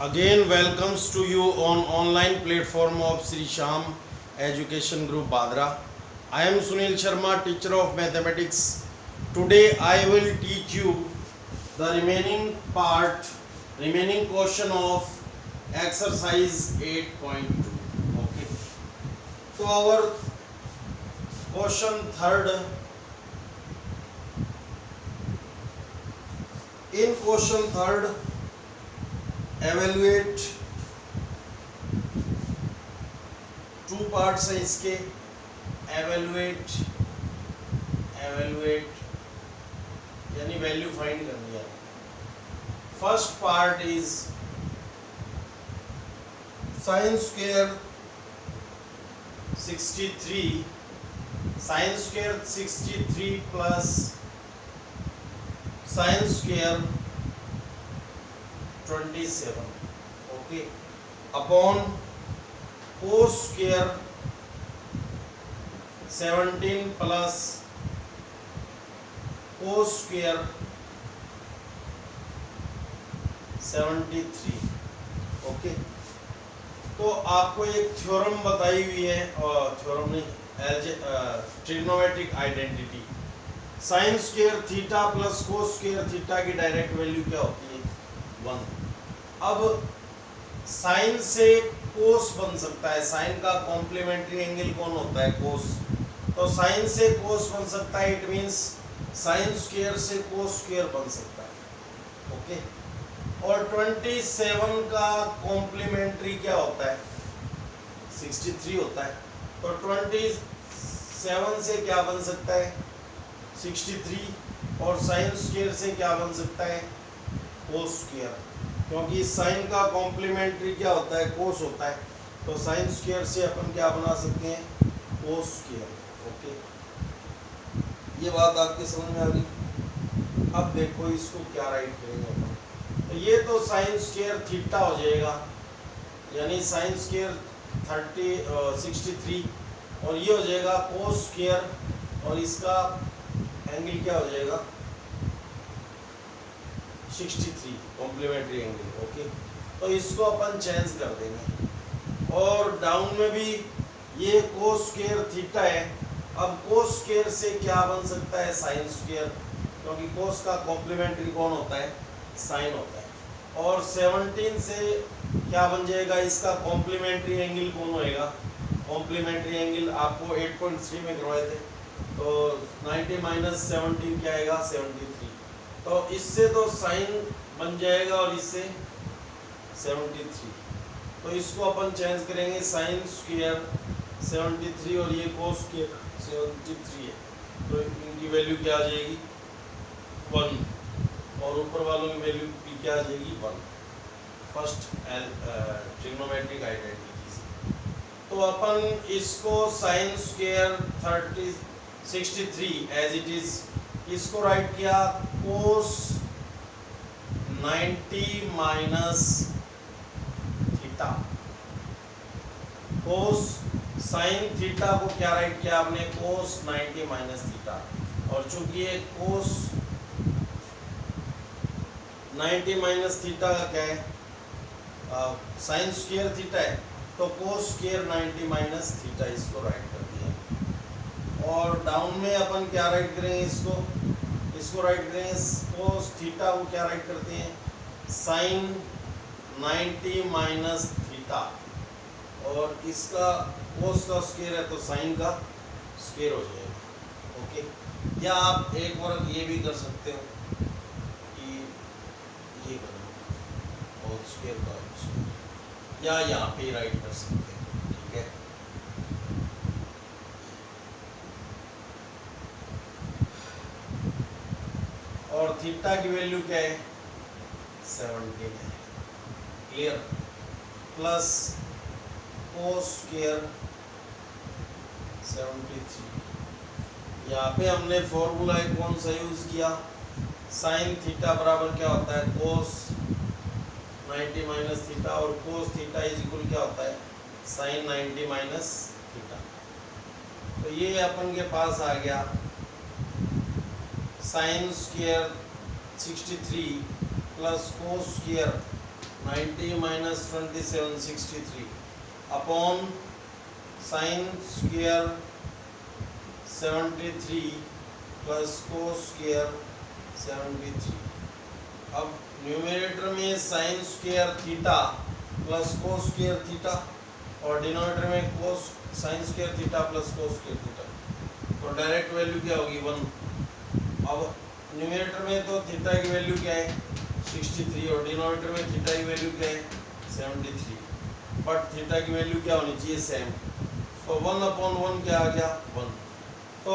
Again, welcomes to you on online platform of Sri Sham Education Group Badra. I am Sunil Sharma, teacher of mathematics. Today I will teach you the remaining question of exercise 8.2. Okay. So our question third. In question third, evaluate two parts है इसके. evaluate यानी value find करनी है. First part is sine square 63 plus sine square 27 okay upon cos square 17 plus cos square 73 okay. तो आपको एक theorem बताई हुई है, और थ्योरम नहीं, trigonometric identity. Sign square theta plus cos square theta की डायरेक्ट वैल्यू क्या होती है? 1. अब साइन से कोस बन सकता है. साइन का कॉम्प्लीमेंट्री एंगल कौन होता है? कोस. तो साइन से कोस बन सकता है, इट मींस साइन स्क्वायर से कोस स्क्वायर बन सकता है ओके. और 27 का कॉम्प्लीमेंट्री क्या होता है? 63 होता है. तो 27 से क्या बन सकता है? 63. और साइन स्क्वायर से क्या बन सकता है? Cos square. क्योंकि साइन का कॉम्प्लीमेंट्री क्या होता है? कोस होता है. तो साइन स्क्वायर से अपन क्या बना सकते हैं? Cos square okay. ये बात आपके समझ में आ गई. अब देखो इसको क्या राइट करेंगे अपन. तो ये तो साइन स्क्वायर थीटा हो जाएगा, यानी साइन स्क्वायर 63, और ये हो जाएगा कोस स्क्वायर, और इसका एंगल क्या हो जाएगा? 63 कॉम्प्लीमेंट्री एंगल ओके. तो इसको अपन चेंज कर देंगे. और डाउन में भी ये कोस स्क्वायर थीटा है. अब कोस स्क्वायर से क्या बन सकता है? साइन स्क्वायर, क्योंकि कोस का कॉम्प्लीमेंट्री कौन होता है? साइन होता है. और 17 से क्या बन जाएगा? इसका कॉम्प्लीमेंट्री एंगल कौन होएगा? कॉम्प्लीमेंट्री एंगल आपको 8.3 में करवाए थे. तो 90 माइनस 17 क्या आएगा? 73. तो इससे तो साइन बन जाएगा और इससे 73. तो इसको अपन चेंज करेंगे. साइन स्क्वायर 73 और ये कोस स्क्वायर 73 है. तो इनकी वैल्यू क्या आ जाएगी? 1. और ऊपर वालों की वैल्यू भी क्या आ जाएगी? 1. First trigonometric identity. तो अपन इसको sine square 63 as it is, इसको राइट किया cos 90 minus theta. Cos sine theta को क्या राइट किया आपने? Cos 90 minus theta. और चूंकि ये कोस 90 माइनस थीटा का क्या है? साइन स्क्वायर थीटा है. तो कोस स्क्वायर 90 माइनस थीटा, इसको राइट कर दिया. और डाउन में अपन क्या राइट करेंगे? इसको राइट करेंगे कोस थीटा को क्या राइट करते हैं? Sine 90 minus theta. और इसका कोस का स्क्वायर है तो साइन का स्क्वायर हो जाएगा ओके. या आप एक वर्ग ये भी कर सकते हो कि ये करो और स्क्वायर का स्क्वायर, या यहाँ पे राइट कर सकते हैं ठीक है. और थीटा की वैल्यू क्या है? 17 है. क्लियर. Plus cos square 73. यहाँ पे हमने फॉर्मूला कौन सा यूज किया? साइन थीटा बराबर क्या होता है? Cos 90 minus theta. और कोस थीटा इज इक्वल क्या होता है? Sine 90 minus theta. तो ये अपन के पास आ गया sine square 63 plus cos square 90 minus 27 63 upon sine square 73 plus cos square 73। अब न्यूमरेटर में sine square theta plus cos square theta और डिनोमिनेटर में cos sine square theta plus cos square theta, तो डायरेक्ट वैल्यू क्या होगी 1। अब numerator में तो थीटा की वैल्यू क्या है 63 और डिनोमिनेटर में थीटा की वैल्यू क्या है 73, बट थीटा की वैल्यू क्या होनी चाहिए सेम, तो 1/1 क्या आ गया 1। तो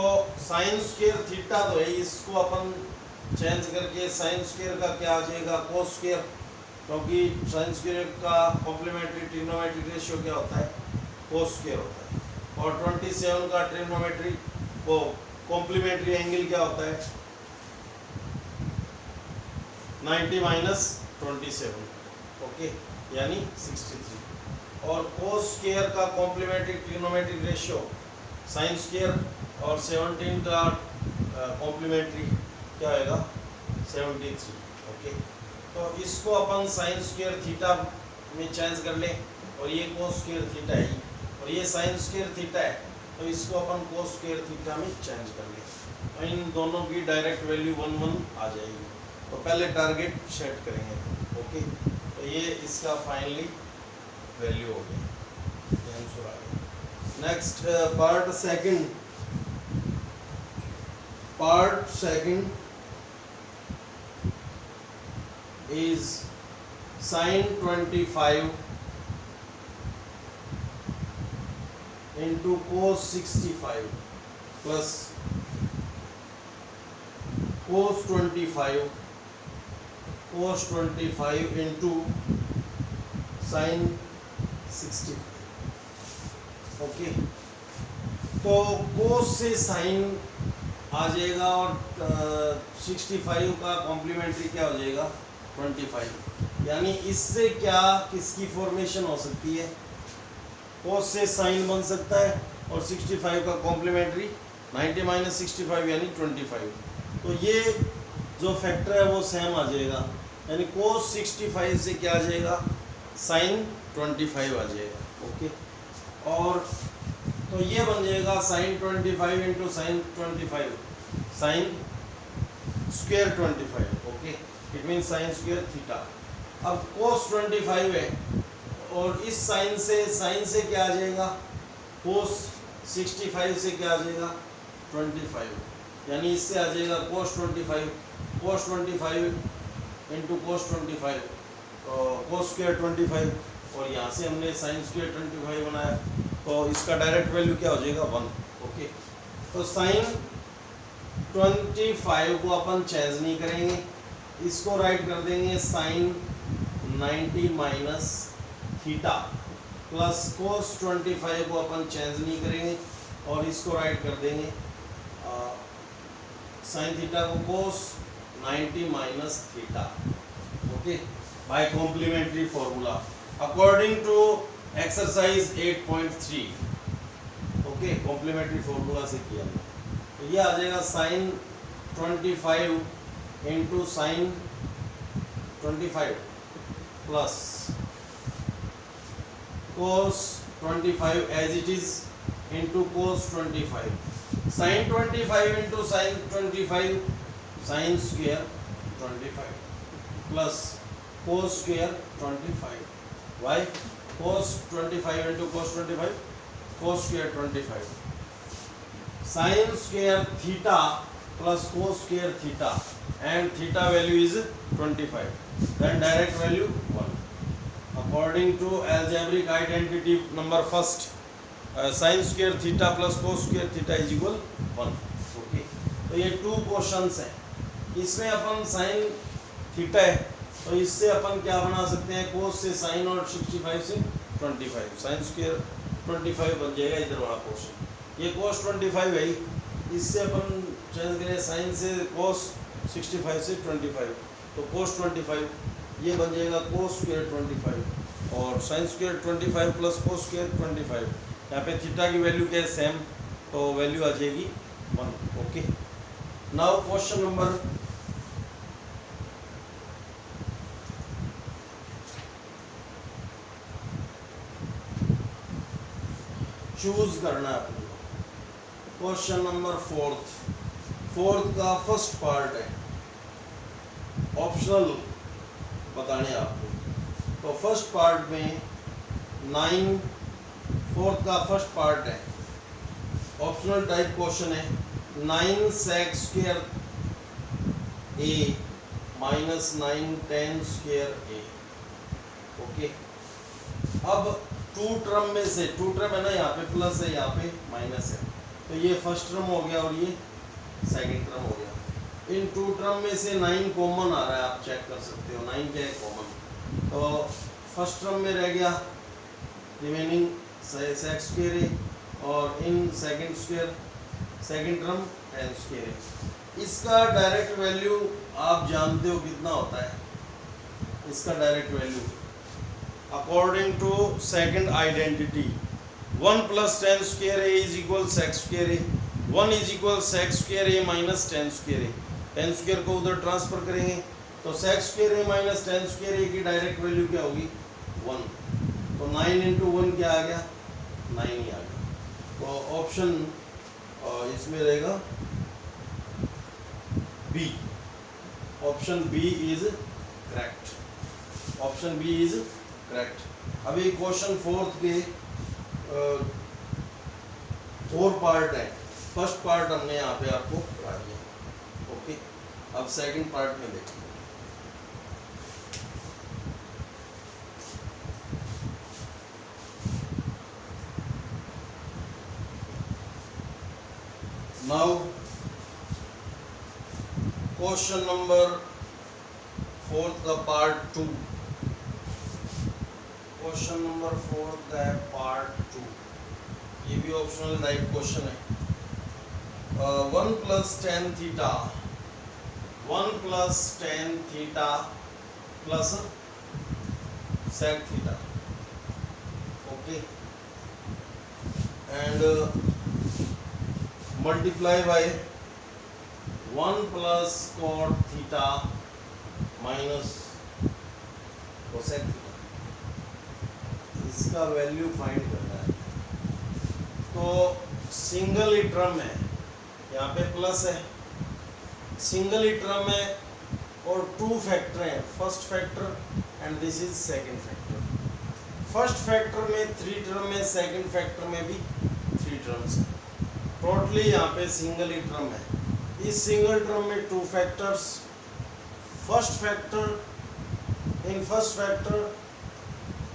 साइन स्क्वायर थीटा तो है, इसको अपन चेंज करके साइन स्क्वायर का क्या आ जाएगा कोस स्क्वायर, क्योंकि साइन स्क्वायर का कॉम्प्लीमेंट्री ट्रिग्नोमेट्रिक रेशियो क्या होता है कोस स्क्वायर होता है, और 27 का ट्रिग्नोमेट्री वो कॉम्प्लीमेंट्री एंगल क्या होता है 90 माइनस 27, ओके, यानी 63। और कोस स्क्वायर का complementary trigonometric ratio sine square और 17 का कॉम्प्लीमेंट्री क्या आएगा 73, ओके। तो इसको अपन साइन स्क्वायर थीटा में चेंज कर लें, और ये कोस स्क्वायर थीटा है और ये साइन स्क्वायर थीटा है, तो इसको अपन कोस स्क्वायर थीटा में चेंज कर लें, तो इन दोनों की डायरेक्ट वैल्यू 1 आ जाएगी। तो पहले टारगेट सेट करेंगे, ओके, तो ये इसका फाइनली वैल्यू हो गया, आंसर आ गया। Next part second is sin 25 into cos 65 plus cos 25 into sin 65, okay. तो cos से sin आ जाएगा और 65 का कॉम्प्लीमेंट्री क्या हो जाएगा 25, यानी इससे क्या किसकी फॉर्मेशन हो सकती है कोस से साइन बन सकता है और 65 का कॉम्प्लीमेंट्री 90 माइनस 65 यानी 25, तो ये जो फैक्टर है वो सेम आ जाएगा, यानी कोस 65 से क्या आ जाएगा साइन 25 आ जाएगा, ओके। और तो ये बन जाएगा sine 25 into sine 25 sine square 25, okay, it mean sine square theta. अब कोस 25 है और इस साइन से क्या आ जाएगा कोस 65 से क्या आ जाएगा 25, यानी इससे आ जाएगा कोस 25 इंटू कोस 25 कोस स्क्वायर 25, और यहाँ से हमने साइन स्क्वायर 25 बनाया, तो इसका डायरेक्ट वैल्यू क्या हो जाएगा 1, ओके। तो साइन 25 को अपन चेंज नहीं करेंगे, इसको राइट कर देंगे sine 90 minus theta plus cos 25 को अपन चेंज नहीं करेंगे और इसको राइट कर देंगे साइन थीटा को cos 90 minus theta, okay, by complementary formula according to exercise 8.3, okay, complementary formula से किया। तो ये आ जाएगा sine 25 into sine 25 plus cos 25 as it is into cos 25, sine 25 into sine 25 sine square 25 plus cos square 25, why cos 25 into cos 25 cos square 25 sine square theta plus cos square theta and theta value is 25, then direct value 1 according to algebraic identity number first, sin square theta plus cos square theta is equal 1, okay। तो ये 2 questions हैं, इसमें अपन sin theta है तो इससे अपन क्या बना सकते हैं cos से sin और 65 से 25 sin square 25 बन जाएगा इधर वाला क्वेश्चन, ये cos 25 है, इससे अपन चेंज करें साइन से कोस 65 से 25, तो कोस 25 ये बन जाएगा कोस स्क्वायर 25 और sign square 25 plus cos square 25, यहाँ पे थीटा की वैल्यू क्या है सेम, तो वैल्यू आ जाएगी 1, okay. Now question number choose करना है अपने को। क्वेश्चन नंबर फोर्थ का फर्स्ट पार्ट है, ऑप्शनल बताने आपको। तो फर्स्ट पार्ट में 9, फोर्थ का फर्स्ट पार्ट है, ऑप्शनल टाइप क्वेश्चन है। 9 sec square a minus 9 tan square a। Okay, अब टू टर्म में से, टू टर्म है ना, यहाँ पे प्लस है, यहाँ पे माइनस है, तो ये फर्स्ट टर्म हो गया और ये सेकंड टर्म हो गया। इन टू टर्म में से 9 कॉमन आ रहा है, आप चेक कर सकते हो 9 क्या है कॉमन। तो फर्स्ट टर्म में रह गया रिमेनिंग sec स्क्वायर a, और in second term tan square a। इसका डायरेक्ट वैल्यू आप जानते हो कितना होता है, इसका direct value according to second identity 1 plus tan square a is equal sec square a, 1 is equal sec square a minus tan square a। tan square को उधर ट्रांसफर करेंगे तो sec square a minus tan square a की direct value क्या होगी 1। तो 9 into 1 क्या आ गया 9 ही आ गया। तो ऑप्शन इसमें रहेगा B, option B is correct, option B is correct. अभी क्वेश्चन फोर्थ के 4 पार्ट है, फर्स्ट पार्ट हमने यहाँ पे आपको करा दिया। ओके, अब सेकंड पार्ट में देखिए। नाउ क्वेश्चन नंबर फोर्थ का पार्ट 2, क्वेश्चन नंबर 4 का है पार्ट 2, ये भी ऑप्शनल टाइप क्वेश्चन है। 1 plus tan theta, 1 plus tan theta plus sec theta. Okay, and multiply by 1 plus cot theta minus cosec theta. इसका value find करना है। तो सिंगल ही टर्म है, यहाँ पे प्लस है, सिंगल ही टर्म है और 2 फैक्टर हैं, first factor and this is second factor. First factor में 3 टर्म है, सेकंड फैक्टर में भी 3 टर्म्स है, टोटली यहाँ पे सिंगल ही टर्म है। इस सिंगल टर्म में 2 factors, first factor, in first factor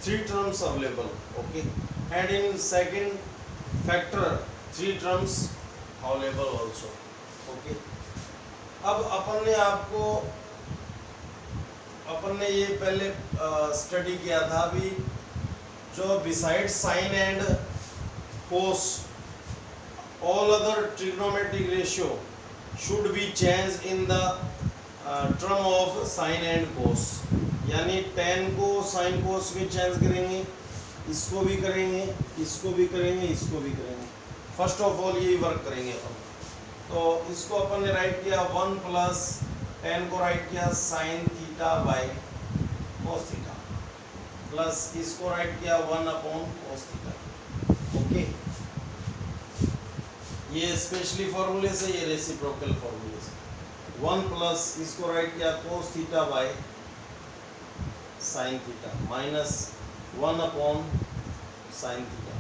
3 terms available. Okay, and in second factor 3 terms available also. Okay, अब अपन ने ये पहले स्टडी किया था अभी, जो beside sine and cos all other trigonometric ratio should be changed in the term of sin and cos। यानी tan को sin cos में चेंज करेंगे, इसको भी करेंगे, इसको भी करेंगे, इसको भी करेंगे। फर्स्ट ऑफ ऑल यही वर्क करेंगे अपन। तो इसको अपन ने राइट किया 1 प्लस tan को राइट किया sin theta by cos theta, plus इसको राइट किया 1 अपॉन cos थीटा। ओके, ये स्पेशली फॉर्मूले से, ये रेसिप्रोकल फॉर्मूले से। 1 प्लस इसको राइट किया cos theta by sin theta minus 1 upon sin theta.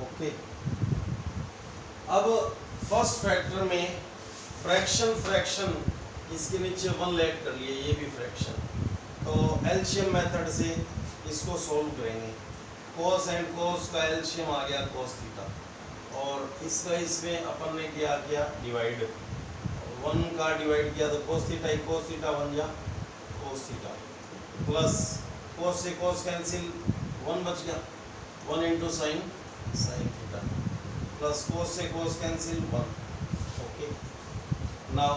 Okay, अब फर्स्ट फैक्टर में फ्रैक्शन इसके नीचे 1 लेट कर लिए, ये भी फ्रैक्शन। तो एलसीएम मेथड से इसको सोल्व करेंगे। cos एंड cos का एलसीएम आ गया cos थीटा, और इसका इसमें अपन ने क्या किया डिवाइड, 1 का डिवाइड किया तो cos थीटा बन गया cos थीटा, प्लस cos से cos कैंसिल 1 बच गया, 1 into sin theta, plus cos से cos कैंसिल 1। ओके, नाउ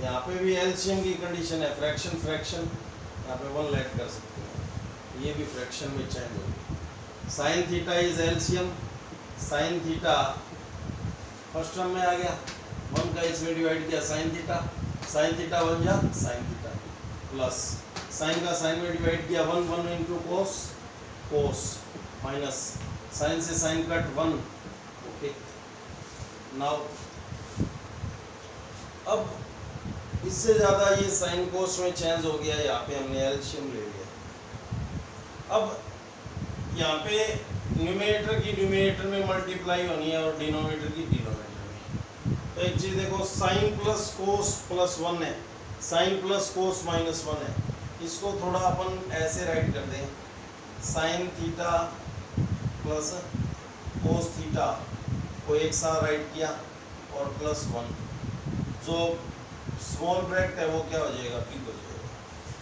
यहाँ पे भी एलसीएम की कंडीशन है, फ्रैक्शन यहाँ पे 1 लेट कर सकते हैं, ये भी फ्रैक्शन में चेंज होगी। sin theta is LCM, sin theta first term में आ गया, 1 का इसमें डिवाइड किया sin थीटा बन गया sin थीटा, प्लस sin का sin में डिवाइड किया 1 इंटू cos माइनस साइन से साइन कट 1। ओके, नाउ अब इससे ज़्यादा ये साइन कोस में चेंज हो गया, यहाँ पे हमने एलसीएम ले लिया। अब यहाँ पे न्यूमरेटर की न्यूमरेटर में मल्टीप्लाई होनी है और डिनोमिनेटर की डिनोमिनेटर में। तो एक चीज़ देखो, साइन प्लस कोस प्लस 1 है, साइन प्लस कोस माइनस 1 है। इसको थोड़ा अपन ऐसे राइट कर दें, sine theta plus cos theta को एक साथ राइट किया और प्लस 1। जो स्मॉल ब्रैकेट है वो क्या हो जाएगा, बिग हो जाएगा,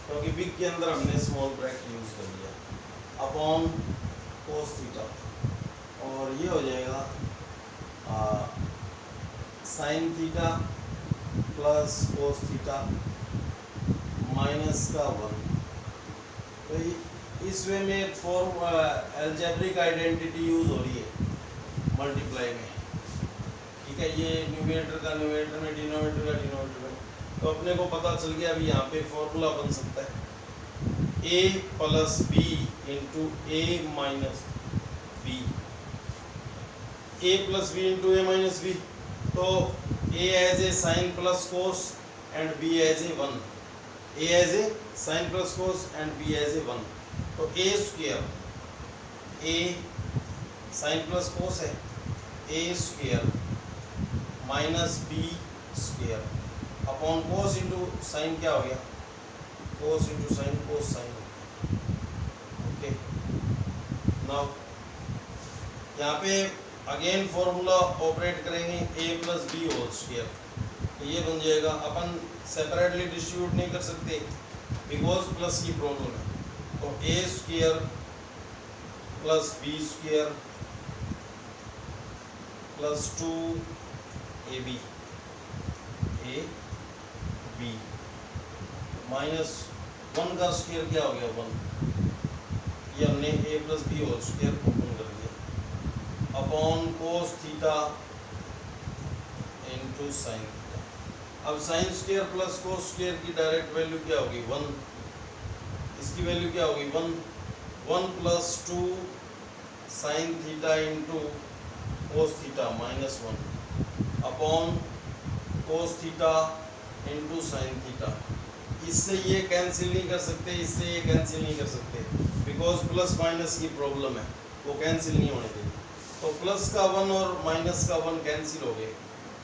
क्योंकि बिग के अंदर हमने स्मॉल ब्रैकेट यूज कर लिया, अपॉन कोस थीटा। और ये हो जाएगा sine theta plus cos theta minus का 1। तो इस वे में फॉर्म अलजेब्रिक आइडेंटिटी यूज हो रही है मल्टीप्लाई में, ठीक है। ये न्यूमरेटर का न्यूमरेटर में, डिनोमिनेटर का डिनोमिनेटर में। तो अपने को पता चल गया, अभी यहाँ पे फॉर्मूला बन सकता है a plus B into A minus B, a plus B into A minus B. तो a as A sine plus cos and b as A 1, a as A sine plus cos and b as A 1। तो a square, a sine plus cos है, a square minus b square upon cos into sine, क्या हो गया, cos into sine, cos sine. Okay, now यहाँ पे again formula operate करेंगे, a plus B whole square. तो ये बन जाएगा, अपन सेपरेटली डिस्ट्रीब्यूट नहीं कर सकते बिकॉज प्लस की प्रॉब्लम है। तो a square plus B square plus 2ab a b minus 1 का स्क्वायर क्या हो गया, 1। ये हमने a plus B whole square open कर दिया upon cos theta into sine theta. अब sine square plus cos square की डायरेक्ट वैल्यू क्या होगी, 1। इसकी वैल्यू क्या होगी, 1 plus 2 sine theta into cos theta minus 1 upon cos theta into sine theta. इससे ये कैंसिल नहीं कर सकते, इससे ये कैंसिल नहीं कर सकते बिकॉज प्लस माइनस की प्रॉब्लम है, वो कैंसिल नहीं होने देगी। तो प्लस का 1 और माइनस का 1 कैंसिल हो गए।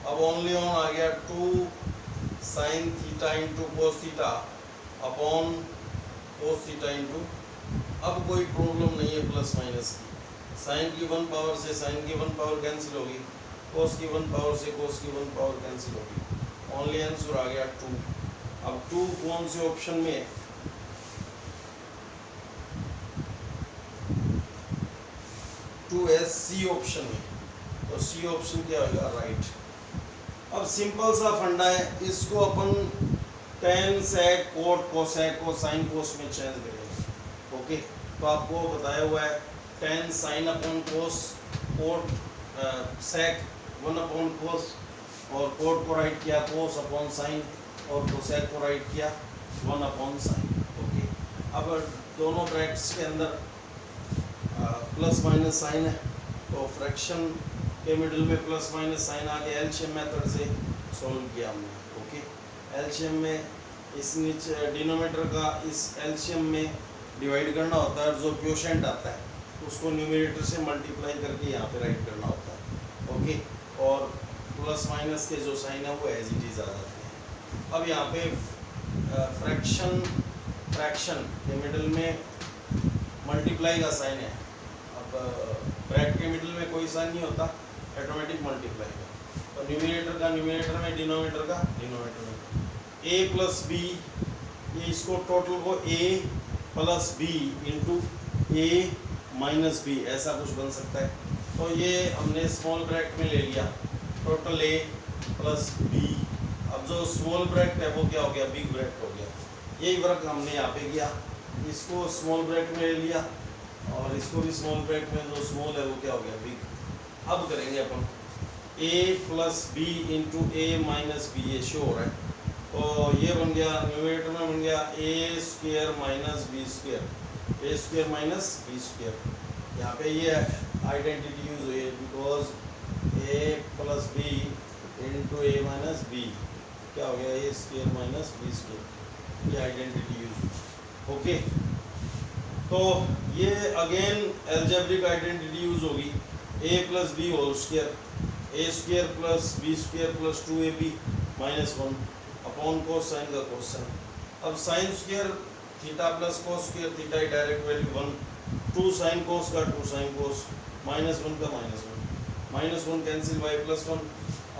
अब ओनली ऑन आ गया 2 sine theta into cos theta upon cos theta into, अब कोई प्रॉब्लम नहीं है प्लस माइनस की। साइन की 1 पावर से साइन की 1 पावर कैंसिल होगी, कोस की 1 पावर से कोस की 1 पावर कैंसिल होगी। ओनली आंसर आ गया 2। अब 2 कौन से ऑप्शन में है, 2 है सी ऑप्शन में। तो सी ऑप्शन क्या होगा, राइट। अब सिंपल सा फंडा है, इसको अपन टेन सेक कोट कोसेक को साइन कोस में चेंज करेंगे। ओके, तो आपको बताया हुआ है tan sine upon cos, cot sec 1 upon cos, और कोट को राइट किया कोस अपॉन साइन, और कोसेक को राइट किया 1 अपॉन साइन। ओके, अब दोनों ब्रैकेट्स के अंदर प्लस माइनस साइन है, तो फ्रैक्शन के मिडिल में प्लस माइनस साइन आ गया। एलसीएम मेथड से सॉल्व किया हमने। ओके, एलसीएम में इस नीचे डिनोमिनेटर का इस एलसीएम में डिवाइड करना होता है, जो क्वोशिएंट आता है उसको न्यूमरेटर से मल्टीप्लाई करके यहाँ पे राइट करना होता है। ओके, और प्लस माइनस के जो साइन है वो एज इट इज आ जाते हैं। अब यहाँ पे फ्रैक्शन के मिडिल में मल्टीप्लाई का साइन है। अब ब्रैकेट के मिडिल में कोई साइन नहीं होता, ऑटोमेटिक मल्टीप्लाई का। तो न्यूमरेटर का न्यूमरेटर में, डिनोमिनेटर का डिनोमिनेटर में। a प्लस बी, ये इसको टोटल को a plus B into a minus B ऐसा कुछ बन सकता है। तो ये हमने स्मॉल ब्रैकेट में ले लिया, टोटल a प्लस बी। अब जो स्मॉल ब्रैकेट है वो क्या हो गया, बिग ब्रैकेट हो गया। यही वर्क हमने यहाँ पे किया, इसको स्मॉल ब्रैकेट में ले लिया और इसको भी स्मॉल ब्रैकेट में, जो स्मॉल है वो क्या हो गया, बिग। अब करेंगे अपन a plus B into A minus B, ये श्योर है। तो ये बन गया, न्यूमरेटर में बन गया a square minus B square, a square minus B square. यहाँ पे ये आइडेंटिटी यूज हुई है, because A plus B into A minus B क्या हो गया, A square minus B square, ये आइडेंटिटी यूज। ओके, तो ये अगेन एल्जेब्रिक आइडेंटिटी यूज होगी, A plus B whole square, A square plus B square plus 2ab minus 1 upon cos sine का question. अब sine square theta plus cos square theta की direct value 1, 2 sine cos का 2 sine cos, minus 1 का minus 1 cancel bye plus 1,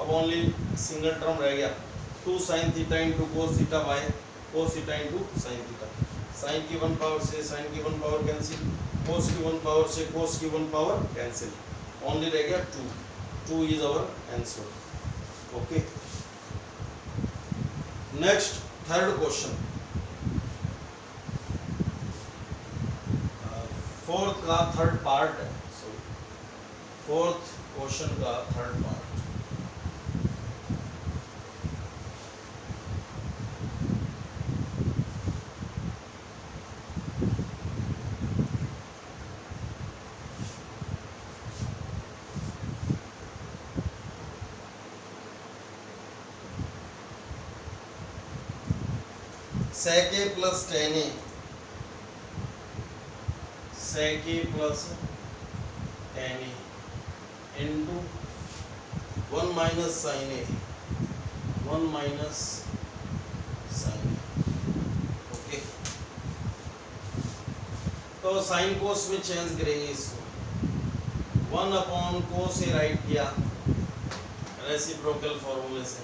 अब only single term रह गया 2 sine theta into cos theta by cos theta into sine theta, sine की 1 power से sign की 1 power cancel, कोस की 1 पावर से कोस की 1 पावर कैंसिल, ओनली रह गया 2 is our answer. Okay, next third question, fourth का थर्ड पार्ट है, सॉरी फोर्थ क्वेश्चन का third part. sec a plus tan a, sec a plus tan a into 1 minus sine a, 1 minus sine a। Okay, तो sine cos में change करेंगे इसको, 1 upon cos A write किया reciprocal फॉर्मूले से,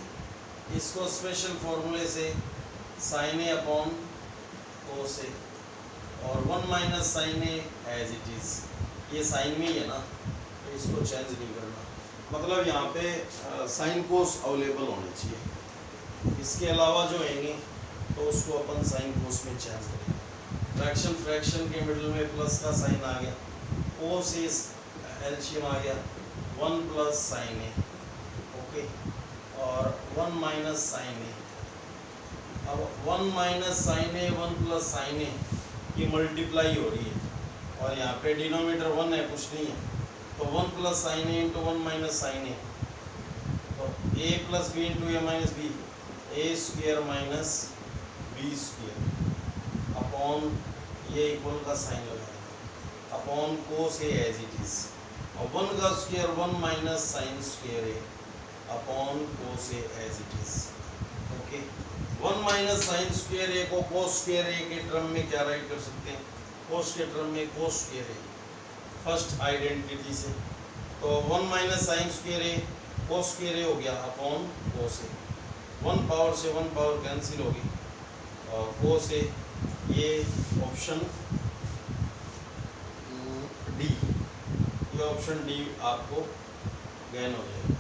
इसको special फॉर्मूले से sign A upon cos A, और 1 minus sine A as it is, ये साइन में ही है ना, तो इसको चेंज नहीं करना, मतलब यहाँ पे साइन कोस अवेलेबल होने चाहिए, इसके अलावा जो आएंगे तो उसको अपन साइन कोस में चेंज करेंगे। फ्रैक्शन फ्रैक्शन के मिडिल में प्लस का साइन आ गया, कोस ए एलसीएम आ गया 1 प्लस साइन ए, ओके, और 1 माइनस साइन ए, अब 1 minus sine A 1 plus sine ए की मल्टीप्लाई हो रही है, और यहाँ पे डिनोमिनेटर 1 है, कुछ नहीं है, तो 1 plus sine A into 1 minus sine A, तो A plus B into A minus B, A square minus B square upon ये इक्वल का साइन लगाएंगे upon cos A as it is, और 1 का square 1 minus sine square A upon cos A as it is. Okay, 1 minus sine square A को cos square ए के term में क्या write कर सकते हैं, कोस के टर्म में कोस स्क्वायर ए, फर्स्ट आइडेंटिटी से, तो 1 माइनस साइन स्क्वायर ए कोस स्क्वायर ए हो गया अपॉन कोस ए, 1 पावर से 1 पावर कैंसिल होगी, और कोस ए, ये ऑप्शन डी, ये ऑप्शन डी आपको गेन हो जाएगा।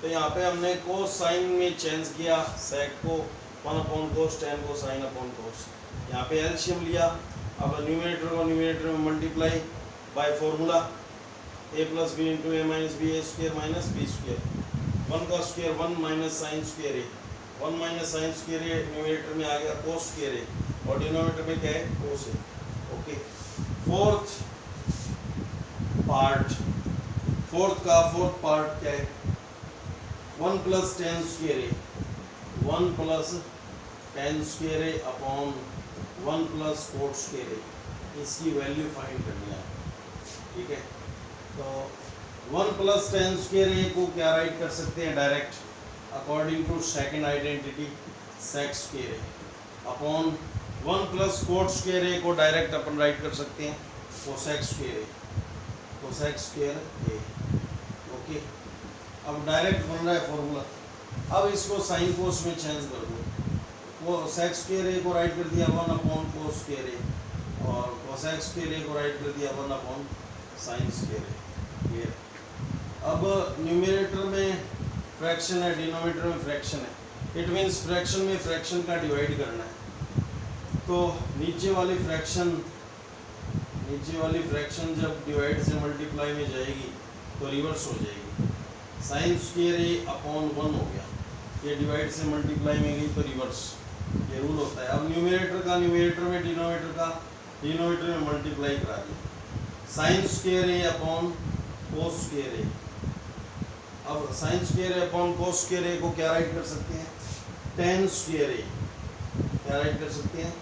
तो यहाँ पे हमने कोस साइन में चेंज किया, सेक को 1 अपॉन कोस, tan को साइन अपॉन कोस, यहाँ पे एलसीएम लिया, अब न्यूमरेटर को न्यूमरेटर में multiply by formula a plus B into A minus B, A square minus B square, 1 का square 1 minus sine square A, 1 minus sine square A numerator में आ गया कोस स्क्वायर ए, और डिनोमिनेटर में क्या है cos a. Okay, fourth part क्या है, 1 plus tan square A, 1 plus tan square A upon 1 plus cot square ए, इसकी वैल्यू फाइंड करनी है, ठीक है। तो 1 प्लस tan स्क्वायर ए को क्या राइट कर सकते हैं direct, according to second identity sec square A, upon 1 plus cot square A को डायरेक्ट अपन राइट कर सकते हैं cosec square A, cosec square A. Okay, अब डायरेक्ट बन रहा है फॉर्मूला, अब इसको साइन कोस में चेंज कर दो, वो सेक स्क्वायर ए को राइट कर दिया 1 अपॉन कोस स्क्वायर ए, और कोसेक स्क्वायर ए को राइट कर दिया 1 अपॉन साइन स्क्वायर ए। क्लियर, अब न्यूमरेटर में फ्रैक्शन है, डिनोमिनेटर में फ्रैक्शन है, इट मीन्स फ्रैक्शन में फ्रैक्शन का डिवाइड करना है, तो नीचे वाली फ्रैक्शन जब डिवाइड से मल्टीप्लाई में जाएगी तो रिवर्स हो जाएगी, साइन स्क्वायर ए अपॉन 1 हो गया, ये डिवाइड से मल्टीप्लाई में गई तो रिवर्स, ये रूल होता है। अब न्यूमरेटर का न्यूमरेटर में, डिनोमिनेटर का डिनोमिनेटर में मल्टीप्लाई करा दिया, साइन स्क्वायर ए अपॉन कोस स्क्वायर ए। अब sine square A upon cos square A को क्या राइट कर सकते हैं? टेन स्क्वायर ए। क्या राइट कर सकते हैं?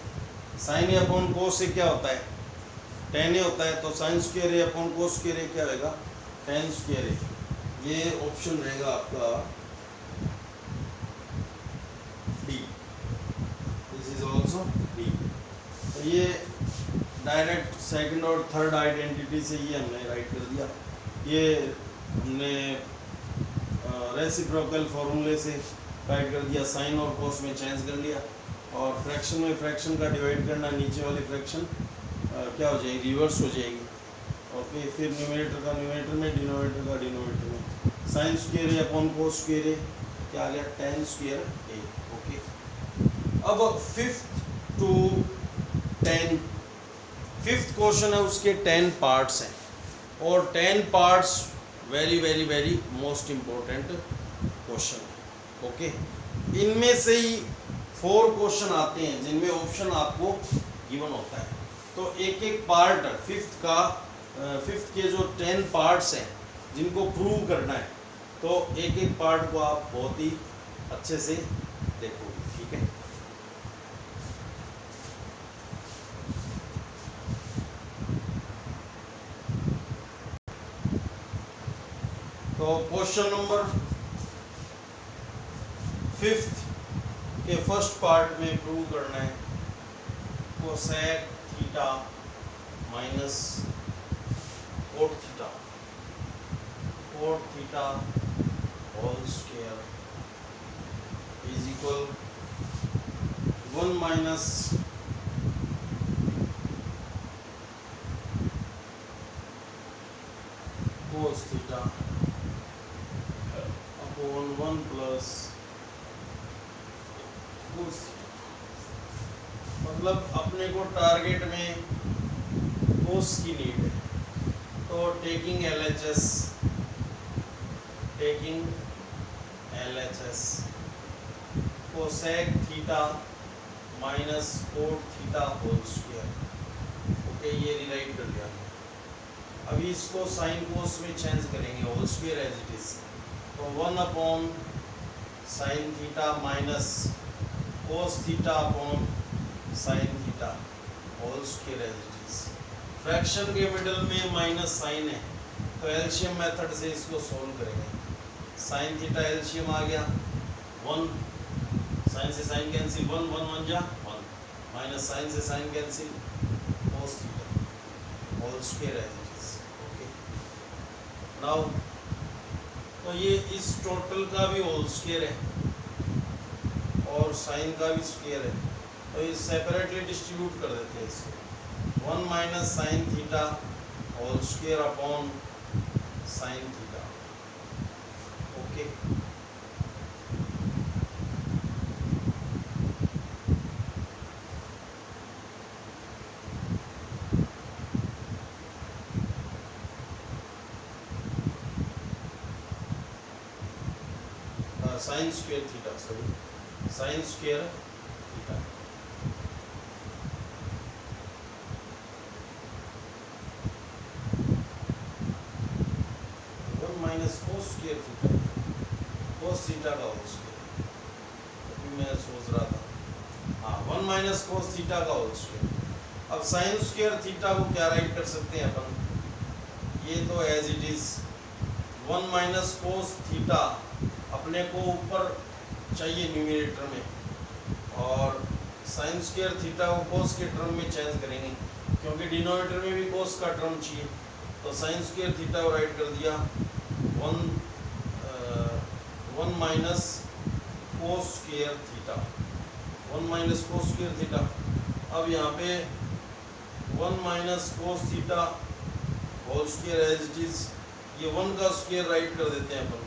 साइन ए अपॉन कोस ए क्या होता है? टेन ए होता है, तो साइन स्क्वायर ए अपॉन कोस स्क्वायर ए क्या रहेगा? टेन स्क्वायर ए। ये ऑप्शन रहेगा आपका D. This is also D. तो ये डायरेक्ट सेकंड और थर्ड आइडेंटिटी से ये हमने राइट कर दिया। ये हमने रेसिप्रोकल फॉर्मूले से राइट कर दिया, साइन और कोस में चेंज कर लिया, और फ्रैक्शन में फ्रैक्शन का डिवाइड करना, नीचे वाली फ्रैक्शन क्या हो जाएगी? रिवर्स हो जाएगी। ओके, फिर न्यूमरेटर का न्यूमरेटर में, डिनोमिनेटर का डिनोमिनेटर में। साइन स्क्वायर ए अपॉन कोस स्क्वायर ए क्या आ गया? Ten square A. ओके, अब फिफ्थ टू 10, फिफ्थ क्वेश्चन है, उसके 10 पार्ट्स हैं, और 10 parts very very very most important question है। ओके, इनमें से ही 4 क्वेश्चन आते हैं जिनमें ऑप्शन आपको गिवन होता है। तो एक एक पार्ट फिफ्थ के जो 10 पार्ट्स हैं जिनको प्रूव करना है, तो एक एक पार्ट को आप बहुत ही अच्छे से देखोगे। ठीक है, तो क्वेश्चन नंबर 5 के फर्स्ट पार्ट में प्रूव करना है cosec theta minus cot theta whole square is equal 1 minus cos theta upon 1 plus cos theta. मतलब अपने को टारगेट में कोस की नीड है, तो taking LHS cosec theta minus cot theta whole square. Okay, ये रिराइट कर लिया। अभी इसको साइन कोस में चेंज करेंगे, whole square as it is, तो 1 upon sine theta minus cos theta upon sine theta whole square as it is. Fraction के middle में माइनस साइन है, तो एलसीएम मेथड से इसको सोल्व करेंगे। साइन थीटा एलसीएम आ गया 1, साइन से साइन कैंसिल, 1 1 1 जा 1, माइनस साइन से sine cancel, cos theta whole square as it is. Okay, now तो ये इस टोटल का भी होल स्क्वायर है और साइन का भी स्क्वायर है, तो ये सेपरेटली डिस्ट्रीब्यूट कर देते हैं इसको। 1 minus sine theta whole square upon sine theta. Okay, sine square theta, sorry sine square theta. Minus cos square theta, cos theta का होल स्क्वायर। अभी मैं सोच रहा था, हाँ 1 माइनस कोस थीटा का होल स्क्वायर। अब साइन स्क्वायर थीटा को क्या राइट कर सकते हैं अपन? ये तो as it is 1 minus cos theta अपने को ऊपर चाहिए न्यूमरेटर में, और साइन स्क्वायर थीटा को कोस के टर्म में चेंज करेंगे, क्योंकि डिनोमिनेटर में भी कोस का टर्म चाहिए। तो साइन स्क्वायर थीटा को राइट कर दिया 1 minus cos square theta, 1 minus cos square theta. अब यहाँ पे 1 minus cos theta whole square as it is, ये 1 का स्क्वायर राइट कर देते हैं अपन,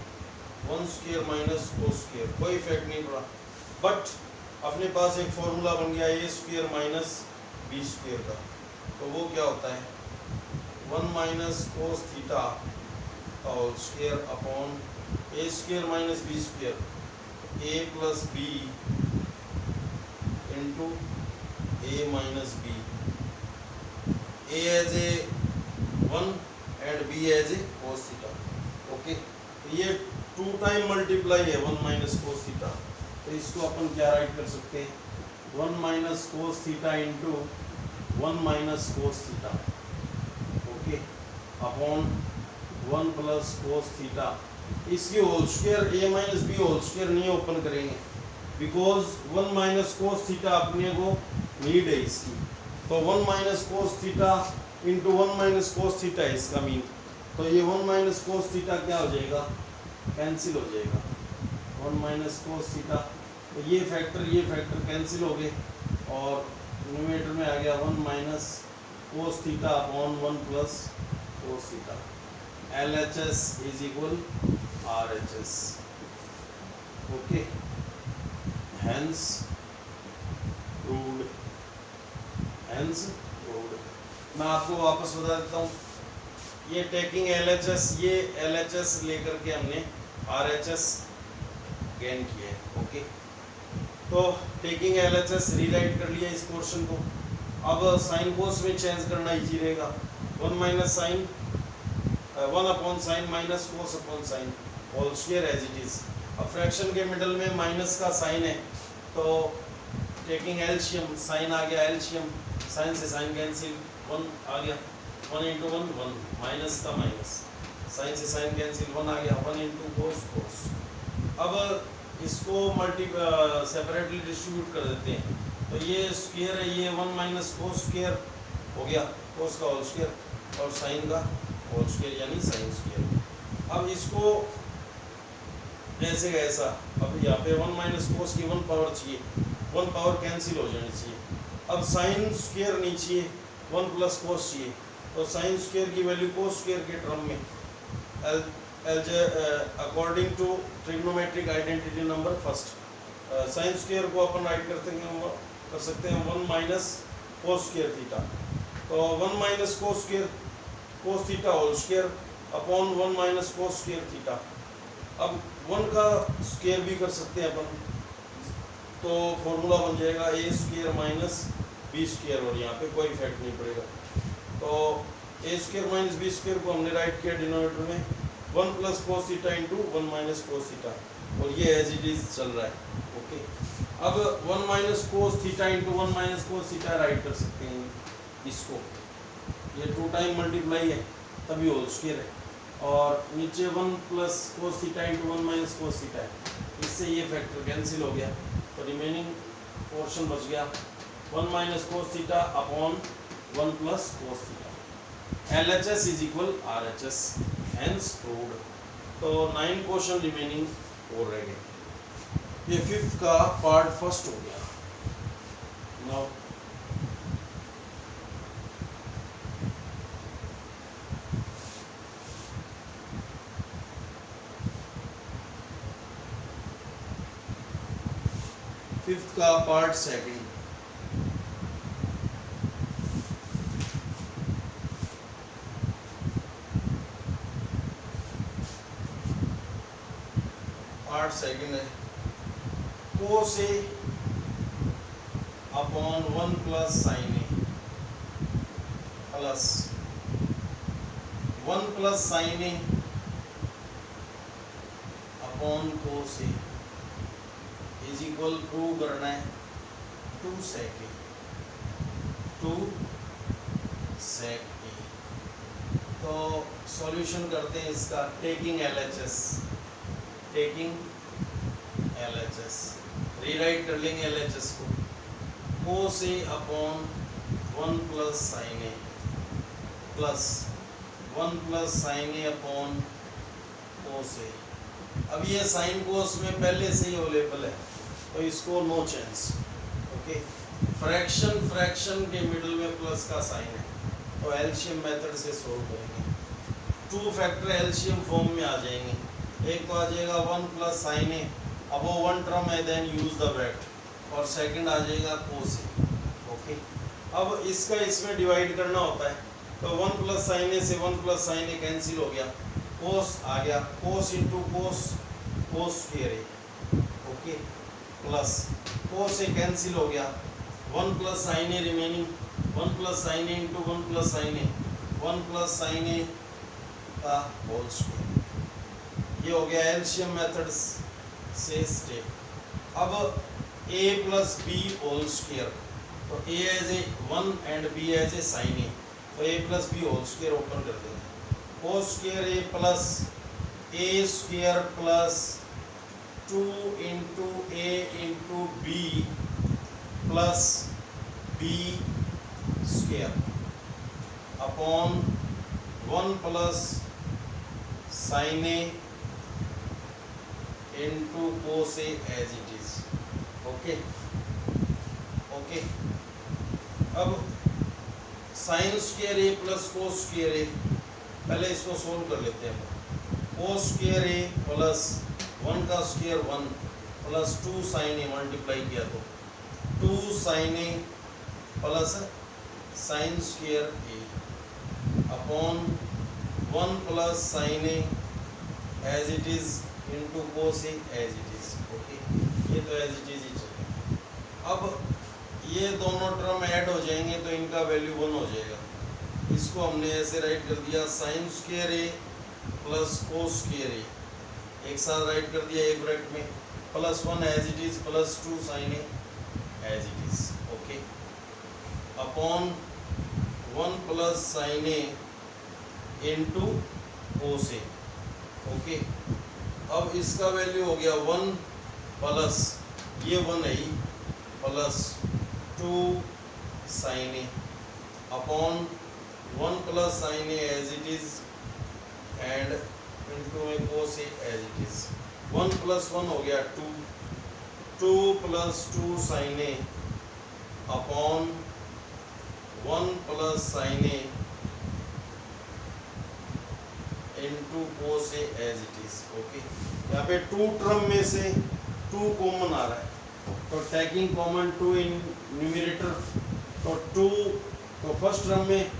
1 स्क्वायर माइनस कोस स्क्वायर, कोई इफेक्ट नहीं पड़ा। बट अपने पास एक फॉर्मूला बन गया A square minus B square का, तो वो क्या होता है? 1 minus cos theta whole square upon A square minus B square, A plus B into A minus B. A as A 1, and B as A cos theta. Okay, ये 2 time multiply है 1 minus cos theta, तो इसको अपन क्या write कर सकते हैं, 1 minus cos theta into 1 minus cos theta, okay, upon 1 plus cos theta. इसकी whole square ए minus B whole square नहीं ओपन करेंगे, बिकॉज 1 माइनस कोस थीटा अपने को नीड है इसकी, तो 1 minus cos theta into 1 minus cos theta है इसका मीन, तो ये 1 माइनस कोस थीटा क्या हो जाएगा, कैंसिल हो जाएगा, 1 माइनस कोस थीटा, तो ये फैक्टर कैंसिल हो गए और न्यूमरेटर में आ गया 1 minus cos theta upon 1 plus cos theta. LHS is equal RHS, okay, hence proved, hence proved। मैं आपको वापस बता देता हूँ, ये टेकिंग LHS, ये LHS लेकर के हमने RHS गेन किया है, ओके। तो टेकिंग LHS रीराइट कर लिया इस पोर्शन को। अब साइन कोस में चेंज करना इजी रहेगा, 1 minus sine 1 upon sine minus cos upon sine whole square as it is. अब फ्रैक्शन के मिडल में माइनस का साइन है, तो टेकिंग एलसीएम, साइन आ गया एलसीएम, साइन से साइन कैंसिल, 1 आ गया, 1 इंटू 1 1, माइनस का माइनस, साइन से साइन कैंसिल, 1 आ गया, 1 इंटू कोस कोस। अब इसको सेपरेटली डिस्ट्रीब्यूट कर देते हैं, तो ये स्क्वायर है, ये 1 माइनस कोस स्क्वायर हो गया, कोस का होल स्क्वायर और साइन का होल स्क्वायर यानी साइन स्क्वायर। अब इसको जैसे ऐसा, अब यहाँ पे 1 माइनस कोस की 1 पावर चाहिए, 1 पावर कैंसिल हो जानी चाहिए। अब साइन स्क्वायर नहीं चाहिए, 1 प्लस कोस चाहिए, तो साइन स्क्वायर की वैल्यू कोस स्क्वायर के टर्म में according to trigonometric identity number first, sine square को अपन राइट कर सकते हैं 1 माइनस कोस स्क्वायर थीटा, तो 1 minus cos square cos theta whole square upon 1 minus cos square theta. अब 1 का स्क्वायर भी कर सकते हैं अपन, तो फॉर्मूला बन जाएगा ए स्क्वायर माइनस बी स्क्वायर, और यहाँ पे कोई इफेक्ट नहीं पड़ेगा, तो ए स्क्वायर माइनस बी स्क्वायर को हमने राइट किया डिनोमिनेटर में 1 plus cos theta into 1 minus cos theta, और ये एज इट इज चल रहा है, ओके। अब 1 minus cos theta into 1 minus cos theta right कर सकते हैं इसको, ये 2 टाइम मल्टीप्लाई है तभी होल स्क्वायर है, और नीचे 1 plus cos theta into 1 minus cos theta है, इससे ये फैक्टर कैंसिल हो गया, तो रिमेनिंग पोर्शन बच गया 1 minus cos theta upon 1 plus cos theta. LHS is equal RHS, hence proved. तो 9 क्वेश्चन रिमेनिंग और रह गए, ये 5th का पार्ट फर्स्ट हो गया। नाउ फिफ्थ का पार्ट सेकंड, पार्ट सेकंड है cos A upon 1 plus sine A plus 1 plus sine A upon cos A is equal prove करना है 2 sec ए, 2 sec ए। तो सॉल्यूशन करते हैं इसका, टेकिंग LHS रीराइट कर लेंगे LHS को, कोस A upon 1 plus sine A plus 1 plus sine A upon cos A. अब ये साइन कोस में पहले से ही अवेलेबल है, तो इसको नो चेंज, ओके। फ्रैक्शन के मिडल में प्लस का साइन है, तो एलसीएम मेथड से सोल्व करेंगे, 2 फैक्टर एलसीएम फॉर्म में आ जाएंगे। एक तो आ जाएगा 1 प्लस साइन ए, अब वो 1 टर्म है, देन यूज द ब्रैकेट, और सेकंड आ जाएगा कोस ए, ओके। अब इसका इसमें डिवाइड करना होता है, तो 1 प्लस साइन ए से 1 प्लस साइन ए कैंसिल हो गया, कोस आ गया, cos into cos cos square A, okay, plus cos A cancel हो गया, 1 plus sine A remaining, 1 plus sine A into 1 plus sine A, 1 plus sine A का whole square. ये हो गया एलसीएम मेथड से स्टेप। अब a plus B whole square, तो a as A 1 and b as A sine A, तो a plus B whole square open कर देंगे। Cos square a plus a square plus 2 into a into b plus b square upon 1 plus sine A into cos A as it is. Okay okay. अब sine square A plus cos square a, पहले इसको solve कर लेते हैं। कोस square ए plus 1 का square 1 plus 2 sine a multiply किया तो 2 sine A plus sine square A upon 1 plus sine A as it is into cos A as it is. Okay, ये तो एज इट इज ही चलेगा। अब ये दोनों term add हो जाएंगे तो इनका वैल्यू 1 हो जाएगा। इसको हमने ऐसे राइट कर दिया, sine square A plus cos square a एक साथ राइट कर दिया एक ब्रैकेट में, plus 1 as it is plus 2 sine A as it is. Okay, upon 1 plus sine A into cos a. Okay, अब इसका वैल्यू हो गया 1 प्लस ये 1 है plus 2 sine A upon 1 plus sine A as it is and into में cos A as it is. 1 plus 1 हो गया 2, 2 plus 2 sine A upon 1 plus sine A into cos A as it is. Okay, यहाँ पे 2 term में से 2 common आ रहा है, तो टेकिंग कॉमन 2 इन न्यूमरेटर, तो 2 तो फर्स्ट टर्म में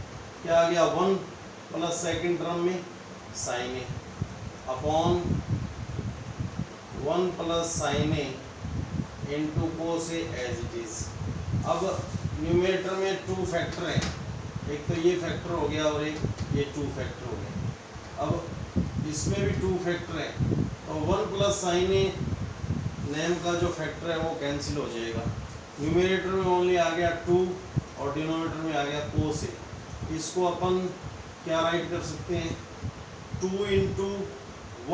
क्या आ गया 1 प्लस सेकंड टर्म में sine A upon 1 plus sine A into cos A as it is. अब न्यूमरेटर में 2 फैक्टर हैं, एक तो ये फैक्टर हो गया और एक ये 2 फैक्टर हो गया। अब इसमें भी 2 फैक्टर हैं, तो 1 प्लस साइन ए नेम का जो फैक्टर है वो कैंसिल हो जाएगा। न्यूमरेटर में ओनली आ गया 2 और डिनोमिनेटर में आ गया कोस ए। इसको अपन क्या राइट कर सकते हैं, 2 into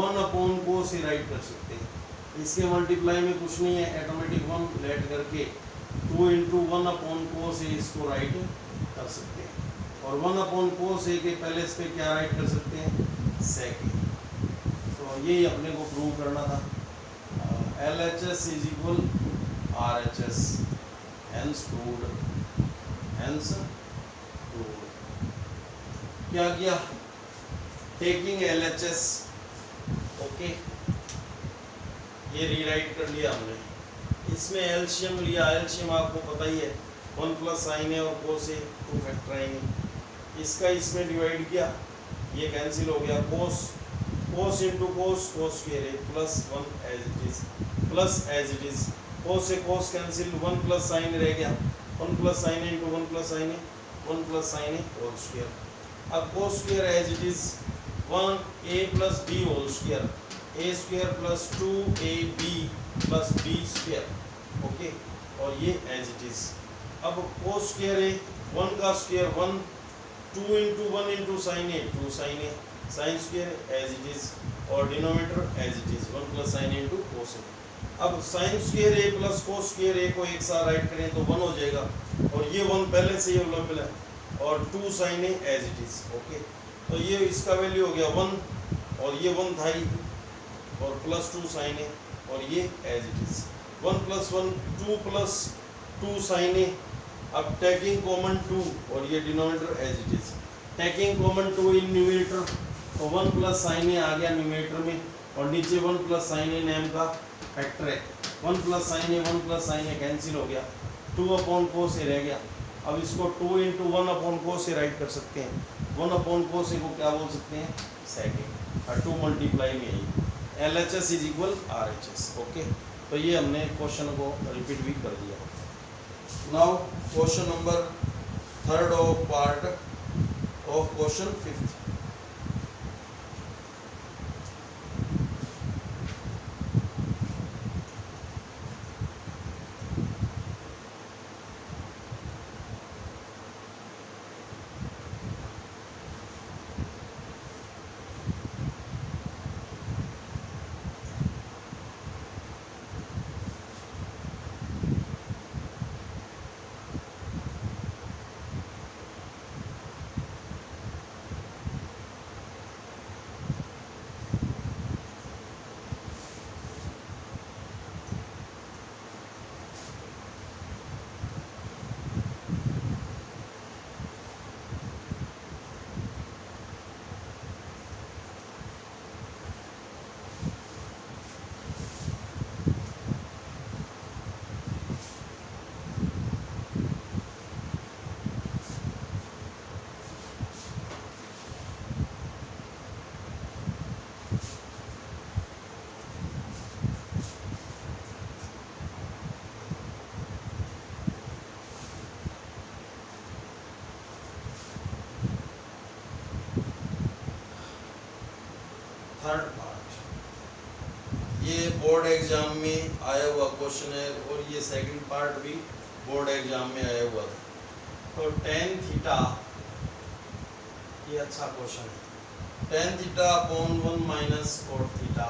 1 upon cos A right कर सकते हैं। इसके मल्टीप्लाई में कुछ नहीं है, ऑटोमेटिक 1 लेट करके 2 इंटू 1 अपॉन कोस ए इसको राइट कर सकते हैं। और 1 अपॉन कोस ए के पहले इस पे क्या राइट कर सकते हैं, सेकेंड। तो ये अपने को प्रूव करना था। LHS is equal RHS, hence proved, hence proved. क्या किया, टेकिंग LHS, ओके, ये रीराइट कर लिया हमने। इसमें एलसीएम लिया, एलसीएम आपको पता ही है 1 प्लस साइन ए और कोस ए 2 फैक्टर आएंगे। इसका इसमें डिवाइड किया, ये कैंसिल हो गया, cos cos into cos, cos square A plus 1 as it is, plus as it is, cos से कोस कैंसिल, 1 प्लस साइन रह गया, 1 plus sine A into 1 plus sine A, 1 plus sine A whole square. अब cos square as it is 1 A plus B whole square, A square plus 2ab plus B square. Okay, और ये as it is. अब cos square A 1 का square 1, 2 into 1 into sine A 2 sine A, sine square as it is और denominator as it is 1 plus sine A into cos A. अब sine square A plus cos square A को एक साथ right करें तो 1 हो जाएगा, और ये 1 पहले से ही अवेलेबल है, और 2 sine A as it is. Okay, तो ये इसका वैल्यू हो गया 1 और ये 1 था ही, और प्लस 2 साइन ए और ये as it is. 1 plus 1 2 plus 2 sine A. अब टेकिंग कॉमन 2 और ये denominator as it is, taking common 2 in numerator, तो 1 प्लस साइन ए आ गया न्यूमरेटर में, और नीचे 1 प्लस साइन ए नेम का फैक्टर है। 1 plus sine A 1 plus sine A cancel हो गया, 2 अपॉन कोस ए रह गया। अब इसको 2 into 1 upon cos A right कर सकते हैं। 1 अपॉन कोस ए को क्या बोल सकते हैं, सेकेंड, और 2 मल्टीप्लाई में ही LHS is equal RHS। Okay, तो ये हमने क्वेश्चन को रिपीट भी कर दिया। Now question number 3rd of part of question 5th। Board exam में आया हुआ क्वेश्चन है और ये सेकंड पार्ट भी बोर्ड एग्जाम में आया हुआ था। तो टेन थीटा, ये अच्छा क्वेश्चन है। Tan theta upon 1 minus cot theta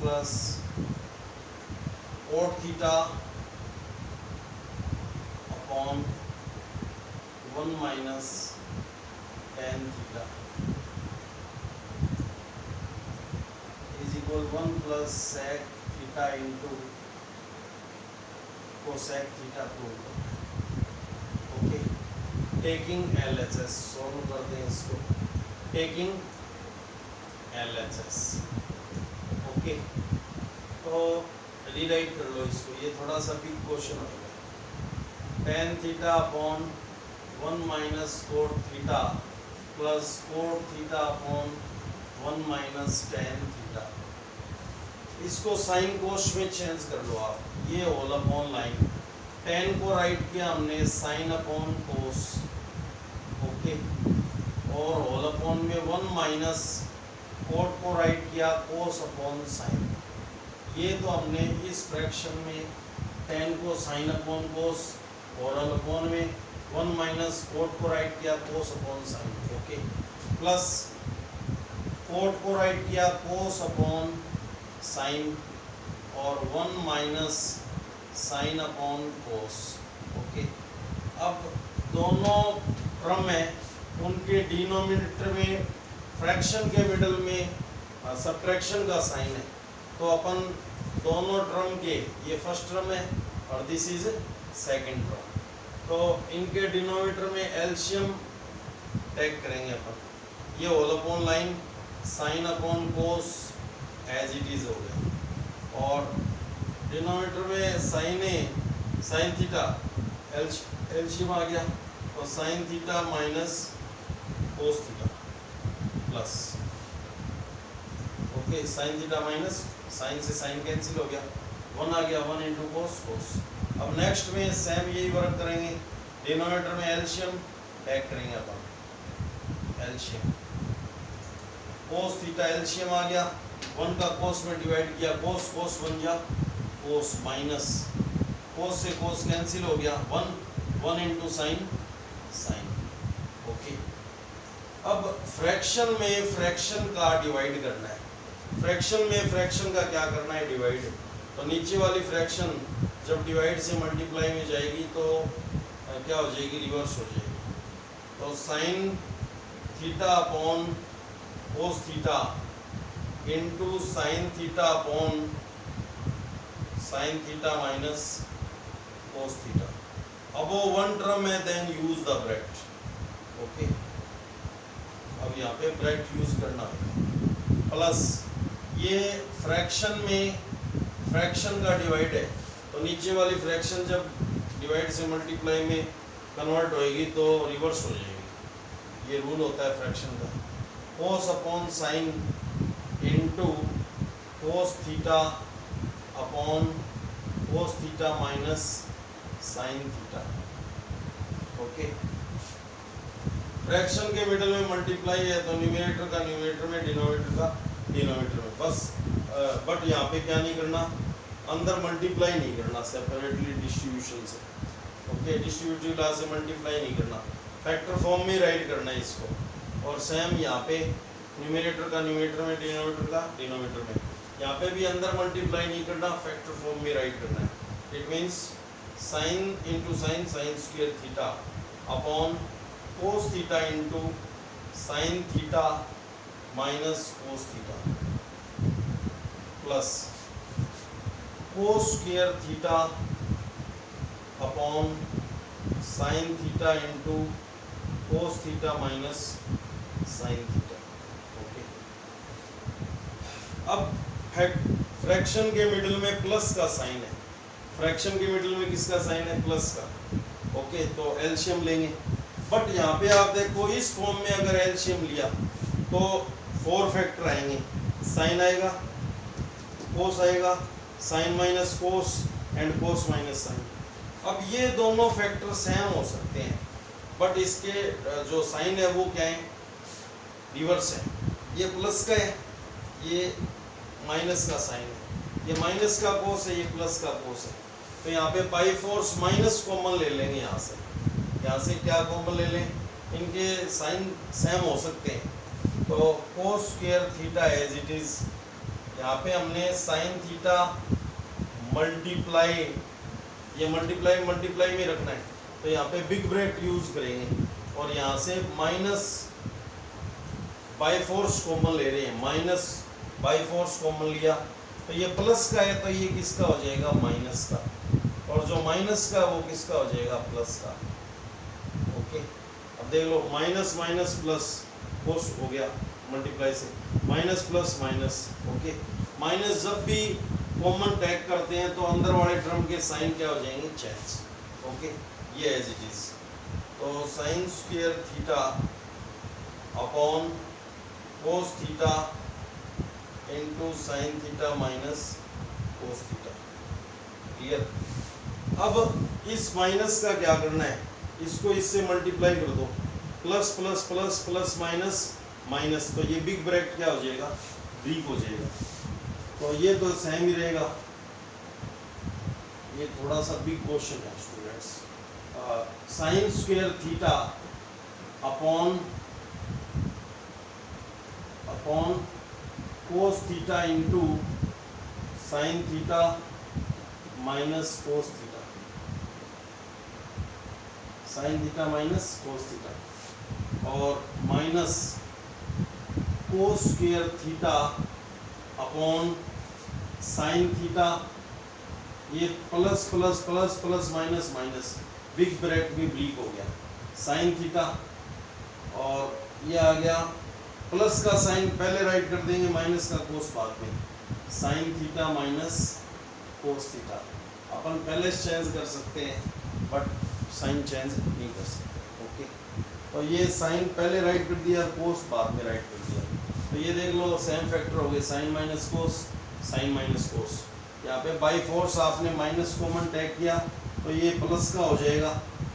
plus cot theta upon 1 minus tan theta is equal 1 plus sec theta into cosec theta prove. Okay, taking LHS solve करते हैं इसको, टेकिंग LHS। ओके, तो rewrite कर लो इसको, ये थोड़ा सा बिग क्वेश्चन होगा। Tan theta upon 1 minus cot theta plus cot theta upon 1 minus tan theta. इसको साइन कोस में चेंज कर लो आप, ये होल अपॉन लाइन। टेन को राइट किया हमने साइन अपॉन कोस, ओके, और होल अपॉन में 1 माइनस कोट को राइट किया कोस अपॉन साइन। ये तो हमने इस फ्रैक्शन में टेन को साइन अपॉन कोस और होल अपॉन में 1 माइनस कोट को राइट किया cos upon sign, okay, plus coat को राइट किया कोस अपॉन साइन और 1 माइनस साइन अपॉन कोस, ओके। अब दोनों टर्म में उनके डिनोमिनेटर में फ्रैक्शन के मिडल में सब्ट्रैक्शन का साइन है, तो अपन दोनों टर्म के, ये फर्स्ट टर्म है और दिस इज सेकंड टर्म, तो इनके डिनोमिनेटर में एलसीएम टेक करेंगे अपन। ये whole upon line sine upon cos as it is हो गया और डिनोमिनेटर में साइन थीटा एलसीएम आ गया, तो sine theta minus cos theta plus, okay, sine theta minus sine से साइन कैंसिल हो गया, 1 आ गया, 1 इंटू कोस कोस। अब नेक्स्ट में सेम यही वर्क करेंगे, डिनोमिनेटर में एलसीएम टैग करेंगे अपन, एलसीएम कोस थीटा एलसीएम आ गया, 1 का कोस में डिवाइड किया, कोस कोस बन गया कोस माइनस कोस से कोस कैंसिल हो गया, 1 इंटू साइन साइन, ओके। अब फ्रैक्शन में फ्रैक्शन का डिवाइड करना है, फ्रैक्शन में फ्रैक्शन का क्या करना है, डिवाइड। तो नीचे वाली फ्रैक्शन जब डिवाइड से मल्टीप्लाई में जाएगी तो क्या हो जाएगी, रिवर्स हो जाएगी। तो sine theta upon cos theta into sine theta upon sine theta minus cos theta. अब वो वन टर्म है, then use the bracket, okay. अब यहाँ पे ब्रैकेट यूज करना है, प्लस ये फ्रैक्शन में फ्रैक्शन का डिवाइड है, तो नीचे वाली फ्रैक्शन जब डिवाइड से मल्टीप्लाई में कन्वर्ट होएगी तो रिवर्स हो जाएगी, ये रूल होता है फ्रैक्शन का। कोस upon sine into cos theta upon cos theta minus sine theta, okay. Fraction के मिडल में मल्टीप्लाई है, तो न्यूमरेटर का न्यूमरेटर में, डिनोमिनेटर का डिनोमिनेटर में, बस। बट यहाँ पे क्या नहीं करना, अंदर मल्टीप्लाई नहीं करना सेपरेटली डिस्ट्रीब्यूशन से, ओके, डिस्ट्रीब्यूटिव क्लास से मल्टीप्लाई नहीं करना, फैक्टर फॉर्म में राइट करना है इसको। और सेम यहाँ पे न्यूमरेटर का न्यूमरेटर में, डिनोमिनेटर का डिनोमिनेटर में, यहाँ पे भी अंदर मल्टीप्लाई नहीं करना, फैक्टर फॉर्म में राइट करना है। It means sign into sine sign square theta upon cos theta into sine theta minus cos theta plus cos square theta upon sine theta into cos theta minus sine theta, okay. अब fraction के middle में plus का sign है, fraction के middle में किसका sign है, plus का, ओके। तो एलसीएम लेंगे, बट यहाँ पे आप देखो इस फॉर्म में अगर एलसीएम लिया तो 4 फैक्टर आएंगे, साइन आएगा, कोस आएगा, sine minus cos and cos minus sine. अब ये दोनों फैक्टर सेम हो सकते हैं, बट इसके जो साइन है वो क्या है, रिवर्स है। ये प्लस का है ये माइनस का साइन है, ये माइनस का कोस है, ये प्लस का कोस है। तो यहाँ पे बाई फोर्स माइनस कॉमन ले लेंगे यहाँ से क्या कॉमन ले लें, इनके साइन सेम हो सकते हैं। तो cos square theta as it is, यहाँ पे हमने साइन थीटा मल्टीप्लाई, ये मल्टीप्लाई में रखना है, तो यहाँ पे बिग ब्रैकेट यूज करेंगे और यहाँ से माइनस बाई फोर्स कॉमन ले रहे हैं, माइनस बाई फोर्स कॉमन लिया तो ये प्लस का है, तो ये किसका हो जाएगा, माइनस का, और जो माइनस का वो किसका हो जाएगा, प्लस का। ओके, अब देख लो माइनस माइनस प्लस कोस हो गया मल्टीप्लाई से, minus plus minus. Okay, minus जब भी कॉमन टैग करते हैं तो अंदर वाले टर्म के साइन क्या हो जाएंगे, चेंज। ओके, ये एज इट इज। तो sine square theta upon cos theta into sine theta minus cos theta. Clear. अब इस माइनस का क्या करना है, इसको इससे मल्टीप्लाई कर दो, plus plus plus plus minus minus, तो ये बिग ब्रैकेट क्या हो जाएगा, ब्रेक हो जाएगा। तो ये तो सेम ही रहेगा। ये थोड़ा सा बिग क्वेश्चन है students. Sine square theta upon cos theta into sine theta minus cos theta, sine theta minus cos theta, और minus cos square theta upon sine theta, ये plus plus plus plus minus minus, big bracket भी break हो गया, sine theta, और ये आ गया plus का sign पहले राइट कर देंगे, माइनस का कोस बाद में, sine theta minus cos theta. अपन पहले चेंज कर सकते हैं बट साइन चेंज नहीं कर सकते। ओके, तो ये साइन पहले राइट कर दिया, कोस बाद में राइट कर दिया, तो ये देख लो सेम फैक्टर हो गए, sine minus cos, sine minus cos. यहाँ पे बाई फोर्स आपने माइनस कॉमन टैग किया तो ये प्लस का हो जाएगा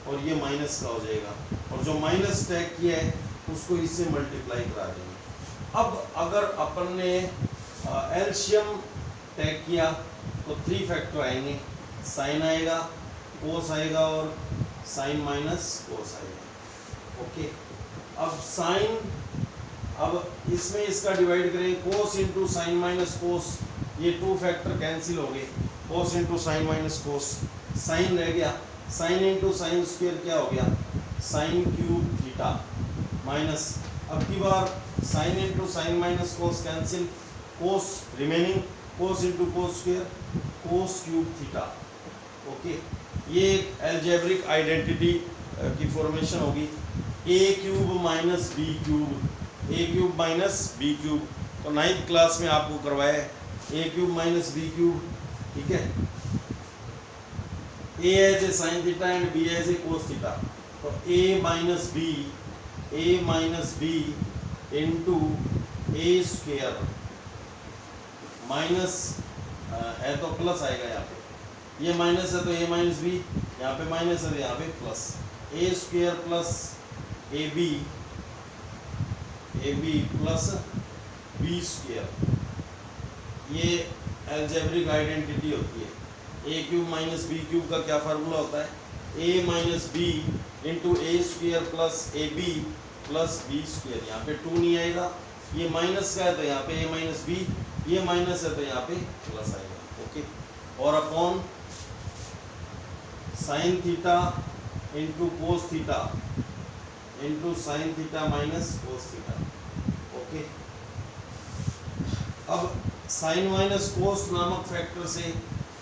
और ये माइनस का हो जाएगा, और जो माइनस टैग किया है उसको इससे मल्टीप्लाई करा देंगे। अब अगर अपन ने एलसीएम टैग किया तो 3 फैक्टर आएंगे, साइन आएगा, कोस आएगा और साइन माइनस कोस आएगा। ओके, अब साइन, अब इसमें इसका डिवाइड करें, cos into sine minus cos, ये 2 फैक्टर कैंसिल हो गए, cos into sine minus cos, sine रह गया, साइन इंटू साइन स्क्वायर क्या हो गया, साइन क्यूब थीटा, माइनस अब की बार sine into sine minus cos cancel, cos remaining, cos into cos square, cos cube theta. Okay, ये एक अलजेब्रिक आइडेंटिटी की फॉर्मेशन होगी, A cube minus B cube, A cube minus B cube, तो 9th class में आपको करवाया है A cube minus B cube. ठीक है, A as A sine theta and B as A cos theta, तो A minus B into A square minus है तो प्लस आएगा, यहाँ पे ये माइनस है तो ए माइनस बी, यहाँ पे माइनस है तो यहाँ पे plus, A square plus A B plus B square. ये अलजेब्रिक आइडेंटिटी होती है। A cube minus B cube का क्या फार्मूला होता है, A minus B into A square plus A B plus B square. यहाँ पे 2 नहीं आएगा, ये माइनस का है तो यहाँ पे ए माइनस बी, ये माइनस है तो यहाँ पे प्लस आएगा। ओके, और upon sine theta into cos theta into sine theta minus cos theta. Okay, अब साइन माइनस कोस नामक फैक्टर से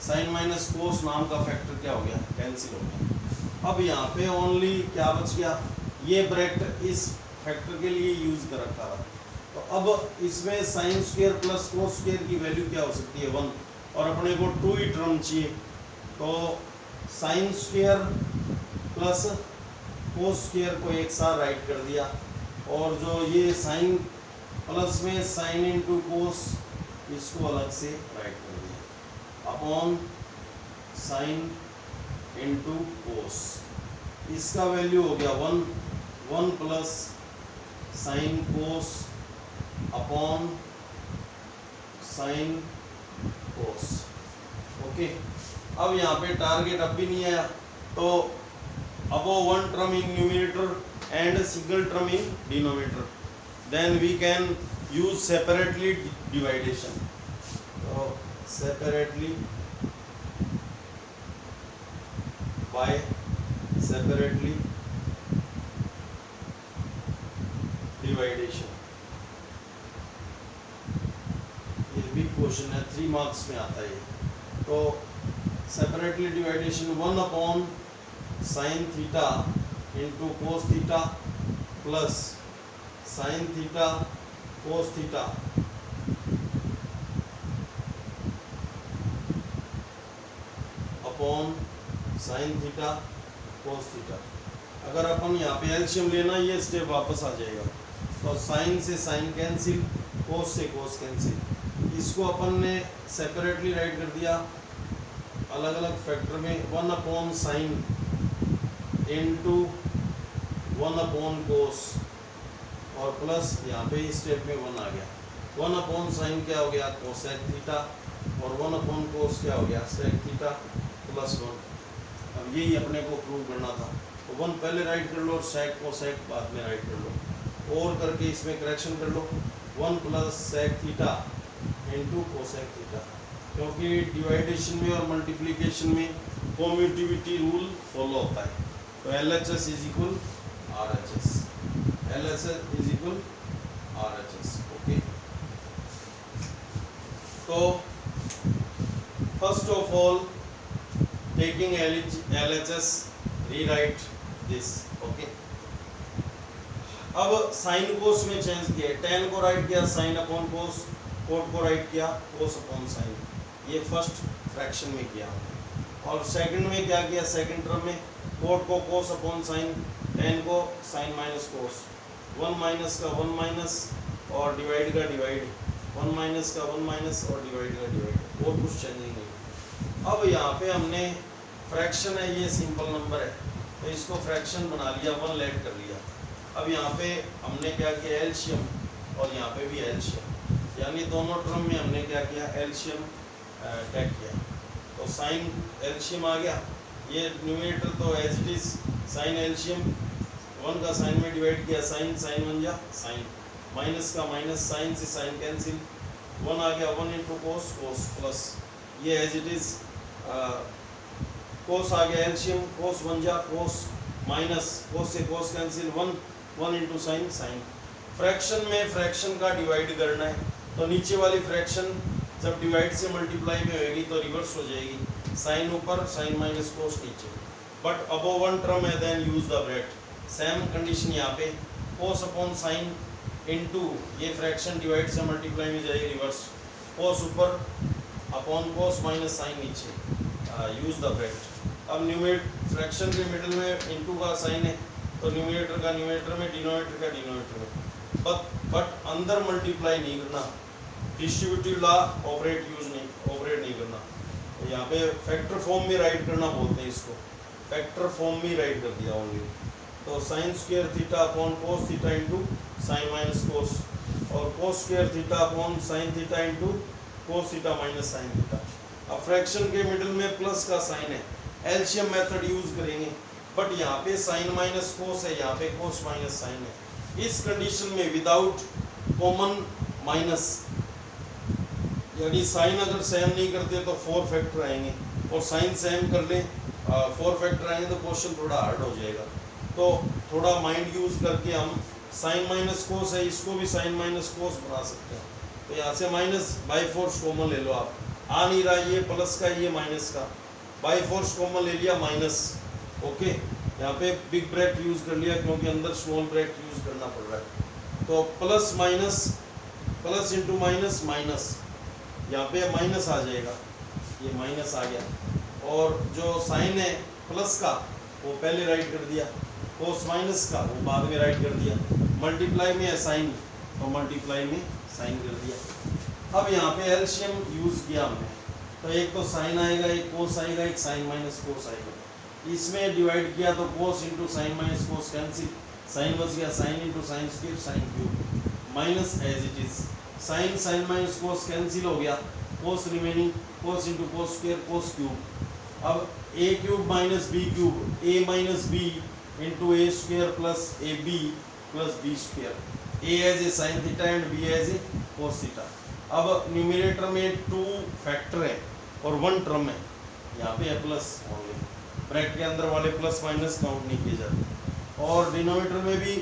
साइन माइनस कोस नाम का फैक्टर क्या हो गया, कैंसिल हो गया। अब यहाँ पे ओनली क्या बच गया, ये ब्रैकेट इस फैक्टर के लिए यूज कर रखा था, तो अब इसमें sign square plus cos square की वैल्यू क्या हो सकती है, 1, और अपने को 2 ही टर्म चाहिए, तो sine square plus cos square को एक साथ राइट कर दिया, और जो ये साइन प्लस में साइन इंटू कोस, इसको अलग से राइट कर दिया, अपॉन साइन इंटू कोस, इसका वैल्यू हो गया 1 plus sine cos upon sine cos. Okay, अब यहाँ पे टारगेट अब भी नहीं आया, तो above one term in numerator and a single term in denominator, then we can use separately dividation. So separately by separately डिवाइडेशन, ये बिग क्वेश्चन है, 3 मार्क्स में आता है। तो separately डिवाइडेशन 1 upon sine theta into cos theta plus sine theta cos theta upon sine theta cos theta. अगर अपन यहाँ पे LCM लेना, ये स्टेप वापस आ जाएगा, तो साइन से साइन कैंसिल, कोस से कोस कैंसिल। इसको अपन ने सेपरेटली राइट कर दिया अलग अलग फैक्टर में, 1 upon sine into 1 upon cos, और प्लस यहाँ पे इस स्टेप में 1 आ गया। 1 अपॉन साइन क्या हो गया, कोसेक थीटा, और 1 अपॉन कोस क्या हो गया, सेक थीटा प्लस 1। अब यही अपने को प्रूव करना था, तो 1 पहले राइट कर लो और सेक कोसेक बाद में राइट कर लो, और करके इसमें करेक्शन कर लो, 1 plus sec theta into cosec theta, क्योंकि डिवाइडेशन में और मल्टीप्लिकेशन में कॉम्यूटिविटी रूल फॉलो होता है। तो LHS is equal RHS, LHS is equal RHS। Okay, तो first of all taking LHS rewrite this. Okay, अब साइन कोस में चेंज किया, tan को राइट किया साइन अपॉन कोस, कोट को राइट किया कोस अपॉन साइन, ये फर्स्ट फ्रैक्शन में किया। और सेकंड में क्या किया, सेकंड टर्म में कोट को कोस अपॉन साइन, tan को साइन माइनस कोस, 1 माइनस का 1 माइनस और डिवाइड का डिवाइड, 1 माइनस का 1 माइनस और डिवाइड का डिवाइड, और कुछ चेंजिंग नहीं। अब यहाँ पे हमने फ्रैक्शन है, ये सिंपल नंबर है, तो इसको फ्रैक्शन बना लिया, 1 लेट कर लिया। अब यहाँ पे हमने क्या किया, एलसीएम, और यहाँ पे भी एलसीएम, यानी दोनों टर्म में हमने क्या किया, एलसीएम टेक किया। तो साइन एलसीएम आ गया, ये न्यूमरेटर तो as it is sine LCM, 1 का साइन में डिवाइड किया, साइन साइन बन गया साइन, माइनस का माइनस, साइन से साइन कैंसिल, 1 आ गया, 1 इंटू कोस, कोस प्लस ये एज इट इज कोस आ गया एलसीएम, कोस बन गया कोस माइनस, कोस से cos cancel, 1 into sine sine. Fraction में फ्रैक्शन का डिवाइड करना है, तो नीचे वाली फ्रैक्शन जब डिवाइड से मल्टीप्लाई में होगी तो रिवर्स हो जाएगी, साइन ऊपर साइन माइनस कोस नीचे। बट अबव 1 टर्म है then use the bracket, same condition यहाँ पे, कोस अपॉन साइन इंटू ये फ्रैक्शन डिवाइड से मल्टीप्लाई में जाएगी रिवर्स, कोस ऊपर अपॉन कोस माइनस साइन नीचे, यूज द ब्रैकेट। अब न्यूमरेटर फ्रैक्शन के मिडिल में इंटू का साइन है, तो न्यूमरेटर का न्यूमरेटर में, डिनोमिनेटर का डिनोमिनेटर में, बट अंदर मल्टीप्लाई नहीं करना, डिस्ट्रीब्यूटिव लॉ ऑपरेट नहीं करना। तो यहाँ पे फैक्टर फॉर्म में राइट करना बोलते हैं इसको, फैक्टर फॉर्म में राइट कर दिया ओनली। तो sine square theta upon cos theta into sine minus cos, और cos square theta upon sine theta into cos theta minus sine theta. अब फ्रैक्शन के मिडिल में प्लस का साइन है, एलसीएम मेथड यूज करेंगे, बट यहाँ पे साइन माइनस कोस है, यहाँ पे कोस माइनस साइन है। इस कंडीशन में विदाउट कॉमन माइनस, यानी साइन अगर सेम नहीं करते तो 4 फैक्टर आएंगे, और साइन सेम कर ले 4 फैक्टर आएंगे तो क्वेश्चन थोड़ा हार्ड हो जाएगा। तो थोड़ा माइंड यूज करके हम साइन माइनस कोस है, इसको भी साइन माइनस कोस बना सकते हैं। तो यहाँ से माइनस बाई फोर्स कॉमन ले लो, आप आ नहीं रहा, ये प्लस का ये माइनस का, बाई फोर्स कॉमन ले लिया माइनस। ओके, यहाँ पे बिग ब्रैकेट यूज कर लिया क्योंकि अंदर स्मॉल ब्रैकेट यूज करना पड़ रहा है। तो plus minus, plus into minus minus, यहाँ पे माइनस आ जाएगा, ये माइनस आ गया, और जो साइन है प्लस का वो पहले राइट कर दिया, कोस माइनस का वो बाद में राइट कर दिया, मल्टीप्लाई में है साइन तो मल्टीप्लाई में साइन कर दिया। अब यहाँ पे एलसीएम यूज किया हमने, तो एक तो साइन आएगा, एक कोस आएगा, एक साइन माइनस कोस आएगा। इसमें डिवाइड किया तो cos into sine minus cos cancel, sine बच गया sine into sine square sine cube, minus as it is sine sine minus cos cancel हो गया, cos remaining, cos into cos square cos cube. अब A cube minus B cube, A minus B into A square plus A B plus B square, A as A sine theta and B as A cos theta. अब numerator में 2 factor है और 1 term है, यहाँ पे है plus only, bracket के अंदर वाले प्लस माइनस काउंट नहीं किए जाते। और डिनोमिनेटर में भी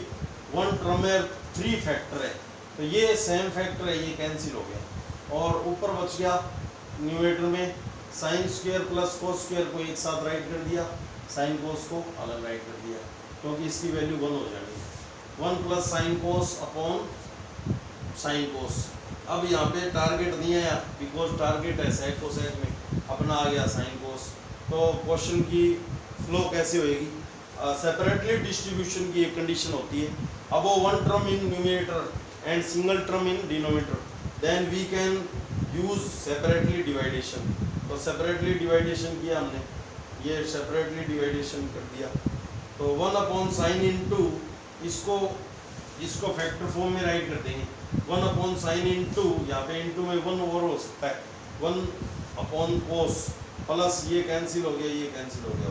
1 टर्म है, 3 फैक्टर है, तो ये सेम फैक्टर है, ये कैंसिल हो गया। और ऊपर बच गया न्यूमिनेटर में sine square plus cos square को एक साथ राइट कर दिया, साइन कोस को अलग राइट कर दिया, क्योंकि इसकी वैल्यू 1 हो जाएगी, 1 plus sine cos upon sine cos. अब यहाँ पे टारगेट नहीं आया, बिकॉज टारगेट है सेक कोसेक में, अपना आ गया साइन कोस। तो क्वेश्चन की फ्लो कैसे होएगी, सेपरेटली डिस्ट्रीब्यूशन की एक कंडीशन होती है। अब वो 1 term in numerator and single term in denominator, then we can use separately division. तो सेपरेटली डिवाइडेशन किया हमने, ये सेपरेटली डिवाइडेशन कर दिया, तो 1 अपॉन साइन इंटू इसको फैक्टर फॉर्म में राइट कर देंगे, 1 अपॉन साइन इंटू, यहाँ पे इंटू में 1 और हो सकता है, 1 अपॉन कोस प्लस ये कैंसिल हो गया, ये कैंसिल हो गया,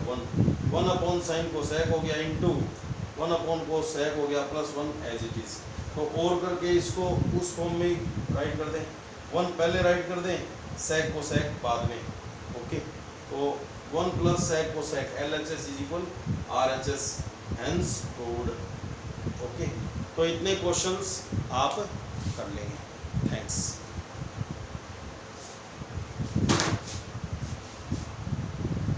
1 अपॉन साइन कोसेक हो गया इंटू 1 अपॉन कोसेक हो गया प्लस 1 एज इट इज। तो और करके इसको उस फॉर्म में राइट कर दें, 1 पहले राइट कर दें, सेक कोसेक बाद में, ओके। तो 1 plus sec cosec, LHS is equal RHS, hence proved, okay. तो इतने क्वेश्चंस आप कर लेंगे। थैंक्स।